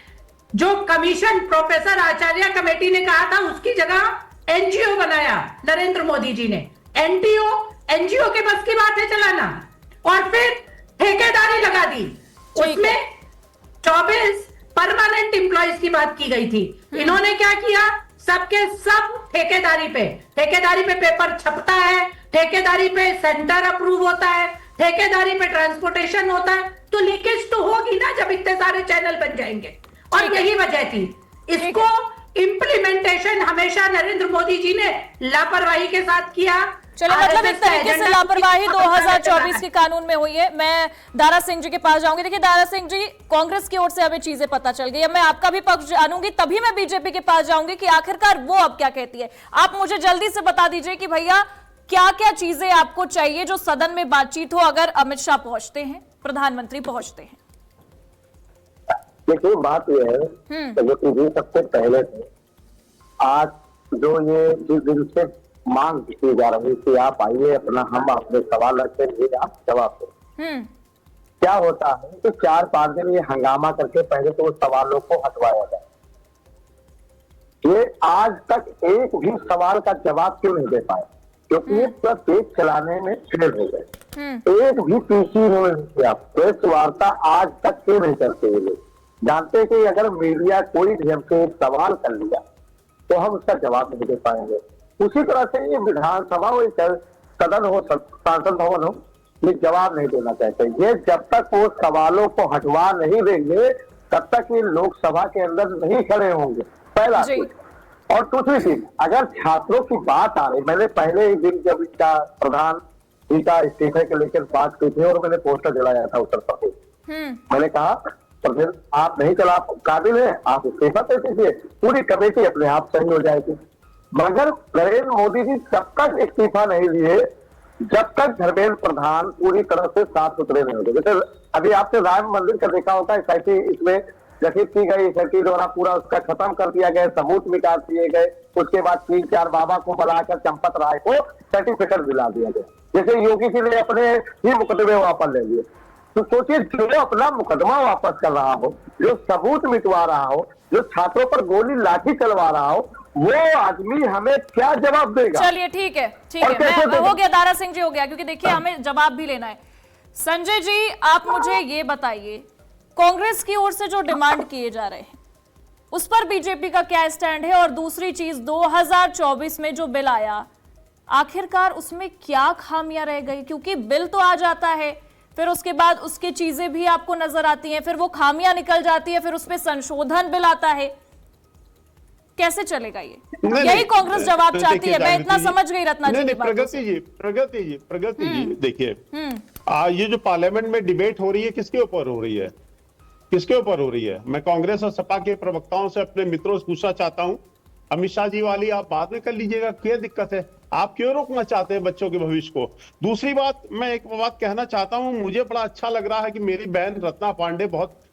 जो कमीशन प्रोफेसर आचार्य कमेटी ने कहा था, उसकी जगह एनजीओ बनाया नरेंद्र मोदी जी ने। एनजीओ के बस की बात है चलाना, और फिर ठेकेदारी लगा दी। उसमें 24 परमानेंट एम्प्लॉइज की बात की गई थी। इन्होंने क्या किया, सबके सब ठेकेदारी पे पेपर छपता है, ठेकेदारी पे सेंटर अप्रूव होता है, ठेकेदारी पे ट्रांसपोर्टेशन होता है, तो लीकेज तो होगी ना जब इतने सारे चैनल बन जाएंगे। और यही वजह थी, इसको इम्प्लीमेंटेशन हमेशा नरेंद्र मोदी जी ने लापरवाही के साथ किया। चलिए, मतलब एक तरीके से लापरवाही 2024 के कानून में हुई है। मैं दारा सिंह जी के पास जाऊंगी। देखिए दारा सिंह जी, कांग्रेस की ओर से हमें चीजें पता चल गई है, मैं आपका भी पक्ष जानूंगी, तभी मैं बीजेपी के पास जाऊंगी कि आखिरकार वो अब क्या कहती है। आप मुझे जल्दी से बता दीजिए कि भैया क्या क्या चीजें आपको चाहिए जो सदन में बातचीत हो अगर अमित शाह पहुंचते हैं, प्रधानमंत्री पहुंचते हैं। देखिए, बात यह है कि सबसे पहले आज जो ये जिस दिन से मांग की जा रही थी, आप आइए अपना, हम अपने सवाल रखते हैं, आप जवाब दें। क्या होता है कि 4-5 दिन ये हंगामा करके पहले तो सवालों को हटवाया जाए। ये आज तक एक भी सवाल का जवाब क्यों नहीं दे पाए? क्योंकि ये प्रत्येक चलाने में फेल हो गए। एक भी पीसी इन्होंने नहीं किया। प्रेस वार्ता आज तक क्यों नहीं करते ये लोग? जानते कि अगर मीडिया कोई भी हमसे एक सवाल कर लिया तो हम उसका जवाब नहीं दे पाएंगे। उसी तरह से ये विधानसभा हो, सदन हो, सांसद भवन हो, ये जवाब नहीं देना चाहते। ये जब तक वो सवालों को हटवा नहीं देंगे तब तक ये लोकसभा के अंदर नहीं खड़े होंगे, पहला चीज। और दूसरी चीज, अगर छात्रों की बात आ रही, मैंने पहले एक दिन जब इसका प्रधान जी का इस्तीफे के लेकर बात की थी और मैंने पोस्टर जलाया था उत्तर प्रदेश, मैंने कहा फिर आप नहीं चला काबिल है, आप इस्तीफा दे दीजिए, पूरी कमेटी अपने आप सही हो जाएगी। मगर नरेंद्र मोदी जी तब तक इस्तीफा नहीं लिए जब तक धर्मेंद्र प्रधान पूरी तरह से साफ सुथरे नहीं होते। जैसे अभी आपने राम मंदिर का देखा होगा, एसआईटी इसमें गठित की गई, एसआईटी द्वारा पूरा उसका खत्म कर दिया गया, सबूत निकाल दिए गए, उसके बाद 3-4 बाबा को बुलाकर चंपत राय को सर्टिफिकेट दिला दिया गया। जैसे योगी जी ने अपने ही मुकदमे वापस ले लिए। तो सोचिए, जो अपना मुकदमा वापस कर रहा हो, जो सबूत मिटवा रहा हो, जो छात्रों पर गोली लाठी चलवा रहा हो, वो आदमी हमें क्या जवाब देगा? चलिए ठीक है, मैं हो गया, दारा सिंह जी हो गया, क्योंकि देखिए हमें जवाब भी लेना है। संजय जी, आप मुझे ये बताइए, कांग्रेस की ओर से जो डिमांड किए जा रहे हैं उस पर बीजेपी का क्या स्टैंड है? और दूसरी चीज, 2024 में जो बिल आया, आखिरकार उसमें क्या खामियां रह गई? क्योंकि बिल तो आ जाता है, फिर उसके बाद उसकी चीजें भी आपको नजर आती हैं, फिर वो खामियां निकल जाती है, फिर उसमें संशोधन बिल आता है, कैसे चलेगा ये? यही कांग्रेस जवाब चाहती है। मैं इतना समझ गई रत्ना जी। प्रगति जी देखिए, ये जो पार्लियामेंट में डिबेट हो रही है, किसके ऊपर हो रही है? किसके ऊपर हो रही है? मैं कांग्रेस और सपा के प्रवक्ताओं से, अपने मित्रों से पूछना चाहता हूं, अमित शाह जी वाली आप बाद में कर लीजिएगा, क्या दिक्कत है? आप क्यों रोकना चाहते हैं बच्चों के भविष्य को? दूसरी बात, मैं एक बात कहना चाहता हूं, मुझे बड़ा अच्छा लग रहा है कि मेरी बहन रत्ना पांडे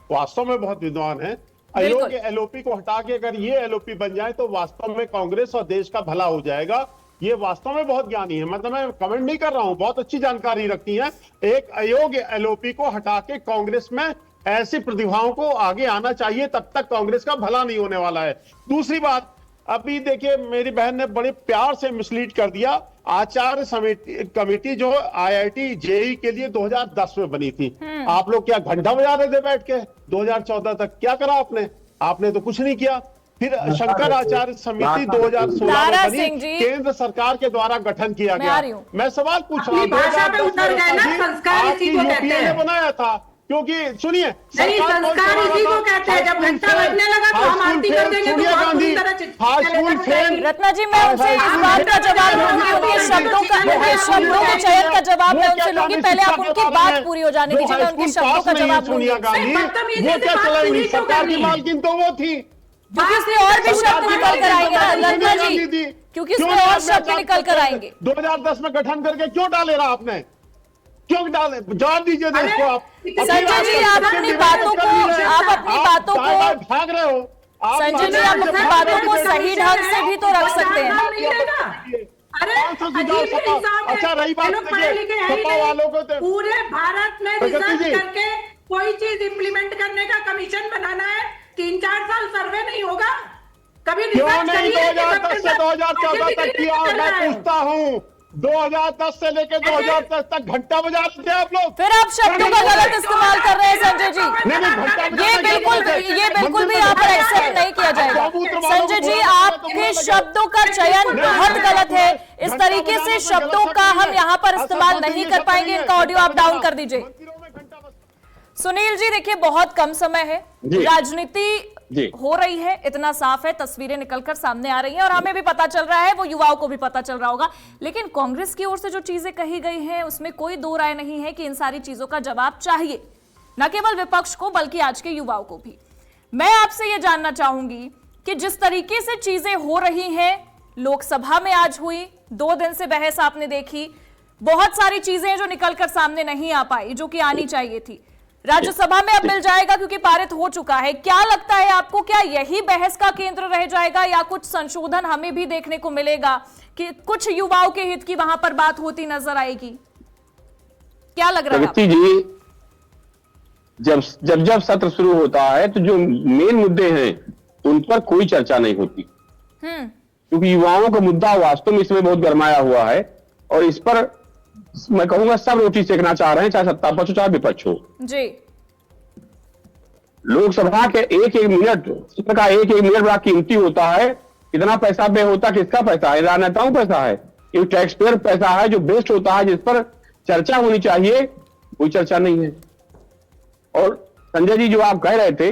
वास्तव में बहुत विद्वान है। अयोग्य एलओपी को हटा के अगर ये एलओपी बन जाए तो वास्तव में कांग्रेस और देश का भला हो जाएगा। ये वास्तव में बहुत ज्ञानी है, मतलब मैं कमेंट नहीं कर रहा हूं, बहुत अच्छी जानकारी रखती है। एक अयोग्य एलओपी को हटा के कांग्रेस में ऐसी प्रतिभाओं को आगे आना चाहिए, तब तक कांग्रेस का भला नहीं होने वाला है। दूसरी बात, अभी देखिए मेरी बहन ने बड़े प्यार से मिसलीड कर दिया। आचार्य समिति कमेटी जो IIT JEE के लिए 2010 में बनी थी, आप लोग क्या घंटा बजा रहे थे बैठ के 2014 तक? क्या करा आपने? आपने तो कुछ नहीं किया। फिर शंकराचार्य समिति 2016 में बनी, केंद्र सरकार के द्वारा गठन किया गया। मैं सवाल पूछ रहा हूँ, 2010 यूपीए ने बनाया था, क्योंकि सुनिए संस्कार इसी को कहते हैं। जब घंटा बजने लगा तो हम आरती कर देंगे, तो आप पूरी तरह रत्ना जी, मैं उनसे इस बात का जवाब लूंगी, उनके शब्दों के चयन का जवाब मैं उनसे लूंगी। पहले आप उनकी बात पूरी हो जाने दीजिए, मैं उनके शब्दों का जवाब लूंगी। सोनिया गांधी वो क्या चलाएंगी? सरकार की मालकिन तो वो थी, क्योंकि इसमें और भी शब्द निकल कर आएंगे ना रत्ना जी, क्योंकि इसमें और शब्द निकल कर आएंगे। 2010 में गठन करके क्यों डाले रहा आपने? क्यों डाले? जवाब दीजिए देश को। आप संजय जी, आप अपनी बातों को भाग रहे हो। संजय जी, आप अपनी बातों को सही ढंग से भी तो रख सकते हैं। अच्छा, रही बात सपा वालों को, तो पूरे भारत में रिसर्च करके कोई चीज इंप्लीमेंट करने का कमीशन बनाना है, 3-4 साल सर्वे नहीं होगा कभी? क्यों नहीं 2010 से 2014 तक किया? मैं पूछता हूँ, 2010 से लेकर 2010 तक घंटा बजा रहे थे आप लोग। फिर आप शब्दों का गलत इस्तेमाल कर रहे हैं संजय जी। ये बिल्कुल भी यहाँ पर एक्सेप्ट नहीं किया जाएगा। संजय जी, आपके शब्दों का चयन बहुत गलत है। इस तरीके से शब्दों का हम यहाँ पर इस्तेमाल नहीं कर पाएंगे। इनका ऑडियो आप डाउन कर दीजिए। सुनील जी, देखिए बहुत कम समय है, राजनीति हो रही है, इतना साफ है, तस्वीरें निकलकर सामने आ रही हैं और हमें भी पता चल रहा है, वो युवाओं को भी पता चल रहा होगा। लेकिन कांग्रेस की ओर से जो चीजें कही गई हैं उसमें कोई दो राय नहीं है कि इन सारी चीजों का जवाब चाहिए, न केवल विपक्ष को बल्कि आज के युवाओं को भी। मैं आपसे यह जानना चाहूंगी कि जिस तरीके से चीजें हो रही हैं, लोकसभा में आज हुई, 2 दिन से बहस आपने देखी, बहुत सारी चीजें जो निकलकर सामने नहीं आ पाई जो कि आनी चाहिए थी। राज्यसभा में अब मिल जाएगा क्योंकि पारित हो चुका है। क्या लगता है आपको, क्या यही बहस का केंद्र रह जाएगा या कुछ संशोधन हमें भी देखने को मिलेगा कि कुछ युवाओं के हित की वहां पर बात होती नजर आएगी? क्या लग रहा है प्रगति जी, जब सत्र शुरू होता है तो जो मेन मुद्दे हैं उन पर कोई चर्चा नहीं होती, क्योंकि युवाओं का मुद्दा वास्तव में इसमें बहुत गरमाया हुआ है और इस पर मैं कहूंगा सब रोटी सेकना चाह रहे हैं, चाहे सत्ता पक्ष हो चाहे विपक्ष हो जी। लोकसभा के एक मिनट का एक मिनट बड़ा कीमती होता है। कितना पैसा बे होता, किसका पैसा है? राजनेताओं पैसा है, ये टैक्स पेयर पैसा है जो बेस्ट होता है, जिस पर चर्चा होनी चाहिए, कोई चर्चा नहीं है। और संजय जी, जो आप कह रहे थे,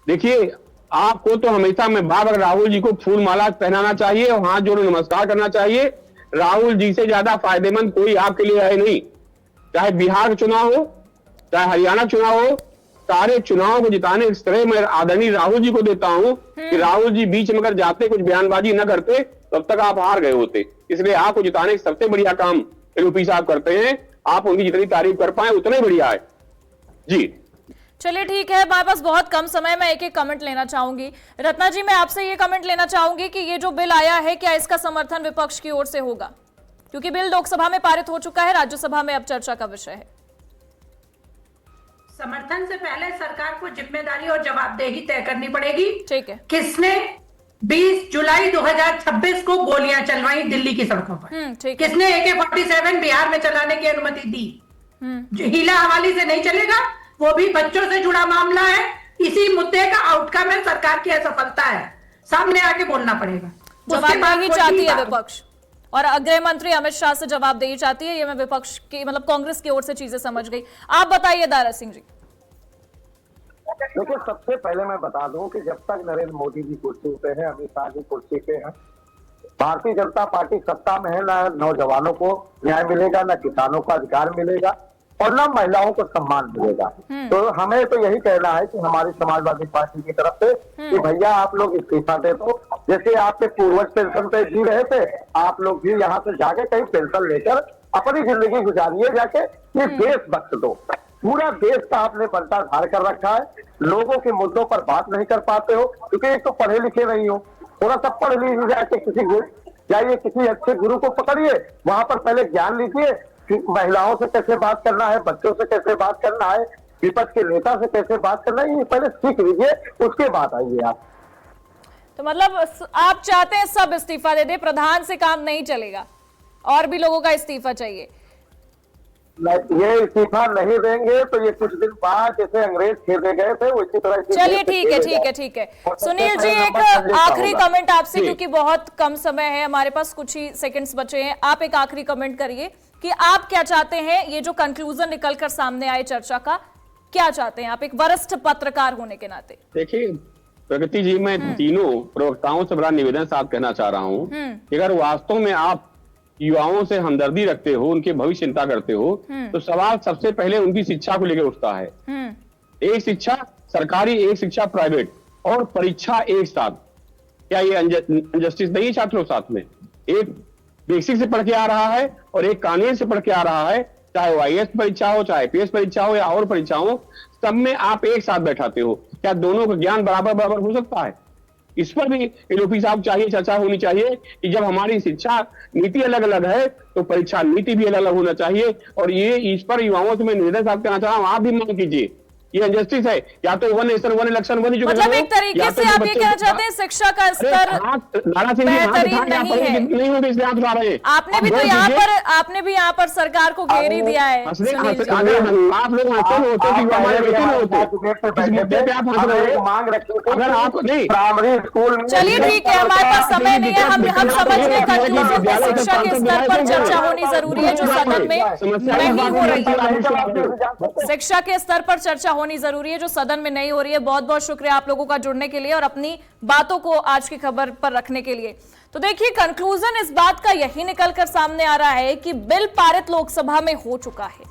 देखिए आपको तो हमेशा में बाबा राहुल जी को फूल माला पहनाना चाहिए और हाथ जोड़ नमस्कार करना चाहिए। राहुल जी से ज्यादा फायदेमंद कोई आपके लिए है नहीं, चाहे बिहार चुनाव हो चाहे हरियाणा चुनाव हो, सारे चुनाव को जिताने इस तरह मैं आदरणीय राहुल जी को देता हूं कि राहुल जी बीच में अगर जाते, कुछ बयानबाजी न करते, तब तक आप हार गए होते। इसलिए आपको जिताने का सबसे बढ़िया काम यूपी साहब करते हैं, आप उनकी जितनी तारीफ कर पाए उतने बढ़िया है जी। चलिए ठीक है, हमारे पास बहुत कम समय, मैं एक कमेंट लेना चाहूंगी। रत्ना जी, मैं आपसे ये कमेंट लेना चाहूंगी कि ये जो बिल आया है, क्या इसका समर्थन विपक्ष की ओर से होगा? क्योंकि बिल लोकसभा में पारित हो चुका है, राज्यसभा में अब चर्चा का विषय है। समर्थन से पहले सरकार को जिम्मेदारी और जवाबदेही तय करनी पड़ेगी। ठीक है। किसने 20 जुलाई 2026 को गोलियां चलवाई दिल्ली की सड़कों पर? किसने AK-47 बिहार में चलाने की अनुमति दी? हीला हवाली से नहीं चलेगा, वो भी बच्चों से जुड़ा मामला है। इसी मुद्दे का आउटकम है सरकार की असफलता है, सामने आके बोलना पड़ेगा। जवाबदेही चाहती है विपक्ष और गृह मंत्री अमित शाह से जवाबदेही चाहती है। ये मैं विपक्ष की मतलब कांग्रेस की ओर से चीजें समझ गई। आप बताइए दारा सिंह जी। देखिए, सबसे पहले मैं बता दूं कि जब तक नरेंद्र मोदी जी कुर्सी पे हैं, अमित शाह जी कुर्सी पे हैं, भारतीय जनता पार्टी सत्ता में है, ना नौजवानों को न्याय मिलेगा, ना किसानों को अधिकार मिलेगा और ना महिलाओं को सम्मान मिलेगा। तो हमें तो यही कहना है कि हमारी समाजवादी पार्टी की तरफ से कि भैया आप लोग इस्तीफा दे दो। जैसे आपके पूर्वज पेंशन पे जी रहे थे, आप लोग भी यहाँ से जाके कहीं पेंशन लेकर अपनी जिंदगी गुजारिए जाके, ये देश बख्श दो। पूरा देश का आपने बंटा धार कर रखा है, लोगों के मुद्दों पर बात नहीं कर पाते हो, क्योंकि एक तो पढ़े लिखे नहीं हो। थोड़ा सा पढ़ लीजिए, जाके किसी जाइए, किसी अच्छे गुरु को पकड़िए, वहां पर पहले ज्ञान लीजिए कि महिलाओं से कैसे बात करना है, बच्चों से कैसे बात करना है, विपक्ष के नेता से कैसे बात करना है, ये पहले सीख लीजिए, उसके बाद आइए आप। तो मतलब आप चाहते हैं सब इस्तीफा दे दे, प्रधान से काम नहीं चलेगा, और भी लोगों का इस्तीफा चाहिए? ये इस्तीफा नहीं देंगे तो ये कुछ दिन बाद जैसे अंग्रेज खेले गए थे उसी तरह। चलिए ठीक है, ठीक है, ठीक है। सुनील जी, एक आखिरी कमेंट आपसे, क्योंकि बहुत कम समय है हमारे पास, कुछ ही सेकंड्स बचे हैं। आप एक आखिरी कमेंट करिए कि आप क्या चाहते हैं, ये जो कंक्लूजन निकलकर सामने आए चर्चा का, क्या चाहते हैं आप एक वरिष्ठ पत्रकार होने के नाते? देखिए प्रगति जी, मैं तीनों प्रवक्ताओं से बड़ा निवेदन साथ कहना चाह रहा हूं कि अगर वास्तव में आप युवाओं से हमदर्दी रखते हो, उनके भविष्य चिंता करते हो, तो सवाल सबसे पहले उनकी शिक्षा को लेकर उठता है। एक शिक्षा सरकारी, एक शिक्षा प्राइवेट, और परीक्षा एक साथ। क्या ये अनजस्टिस नहीं है छात्रों साथ में? एक बेसिक से पढ़ के आ रहा है और एक कानून से पढ़ के आ रहा है, चाहे वो IAS परीक्षा हो, चाहे IPS परीक्षा हो या और परीक्षा हो, सब में आप एक साथ बैठाते हो। क्या दोनों का ज्ञान बराबर बराबर हो सकता है? इस पर भी एलओपी साहब चाहिए, चर्चा होनी चाहिए कि जब हमारी शिक्षा नीति अलग अलग है तो परीक्षा नीति भी अलग अलग होना चाहिए। और ये इस पर युवाओं से मैं निवेदन साहब कहना चाह रहा हूँ, आप भी मांग कीजिए। ये अनजस्टिस है, या तो one nation one election one education, मतलब एक तरीके से आप ये कहना चाहते हैं शिक्षा का स्तर बेहतरीन नहीं है। नहीं होगी इसलिए आप रहे हैं। आपने भी यहाँ पर सरकार को घेर ही दिया है। आप लोग होते मांग रखते, अगर आप नहीं प्राइमरी स्कूल। चलिए ठीक है, हमारे पास समय नहीं है, हम समझ गए कंक्लूजन में शिक्षा के स्तर पर चर्चा होनी जरूरी है, जो सदन में नहीं हो रही है। शिक्षा के स्तर पर चर्चा होनी जरूरी है, जो सदन में नहीं हो रही है। बहुत बहुत शुक्रिया आप लोगों का जुड़ने के लिए और अपनी बातों को आज की खबर पर रखने के लिए। तो देखिए, कंक्लूजन इस बात का यही निकलकर सामने आ रहा है कि बिल पारित लोकसभा में हो चुका है,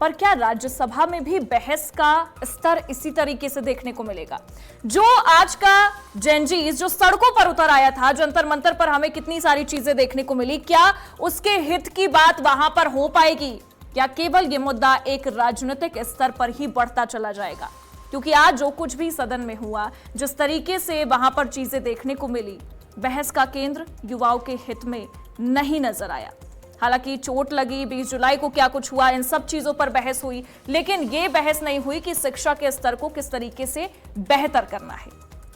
पर क्या राज्यसभा में भी बहस का स्तर इसी तरीके से देखने को मिलेगा? जो आज का जेनजीज जो सड़कों पर उतर आया था, जंतर मंतर पर हमें कितनी सारी चीजें देखने को मिली, क्या उसके हित की बात वहां पर हो पाएगी, या केवल ये मुद्दा एक राजनीतिक स्तर पर ही बढ़ता चला जाएगा? क्योंकि आज जो कुछ भी सदन में हुआ, जिस तरीके से वहां पर चीजें देखने को मिली, बहस का केंद्र युवाओं के हित में नहीं नजर आया। हालांकि चोट लगी, 20 जुलाई को क्या कुछ हुआ, इन सब चीजों पर बहस हुई, लेकिन यह बहस नहीं हुई कि शिक्षा के स्तर को किस तरीके से बेहतर करना है।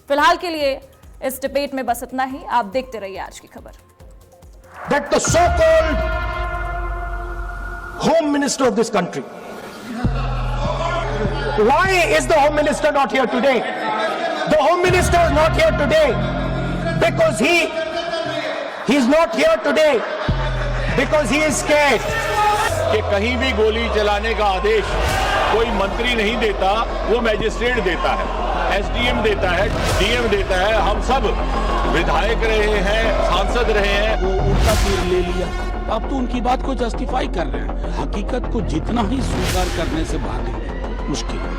फिलहाल के लिए इस डिबेट में बस इतना ही। आप देखते रहिए आज की खबर। That the so-called Home Minister of this country. Why is the Home Minister not here today? The Home Minister is not here today because he's not here today because he is scared. कि कहीं भी गोली चलाने का आदेश कोई मंत्री नहीं देता, वो मैजिस्ट्रेट देता है, SDM देता है, DM देता है। हम सब विधायक रहे हैं, सांसद रहे हैं। वो उल्टा तीर ले लिया, अब तो उनकी बात को जस्टिफाई कर रहे हैं। हकीकत को जितना ही स्वीकार करने से भागेंगे, मुश्किल है।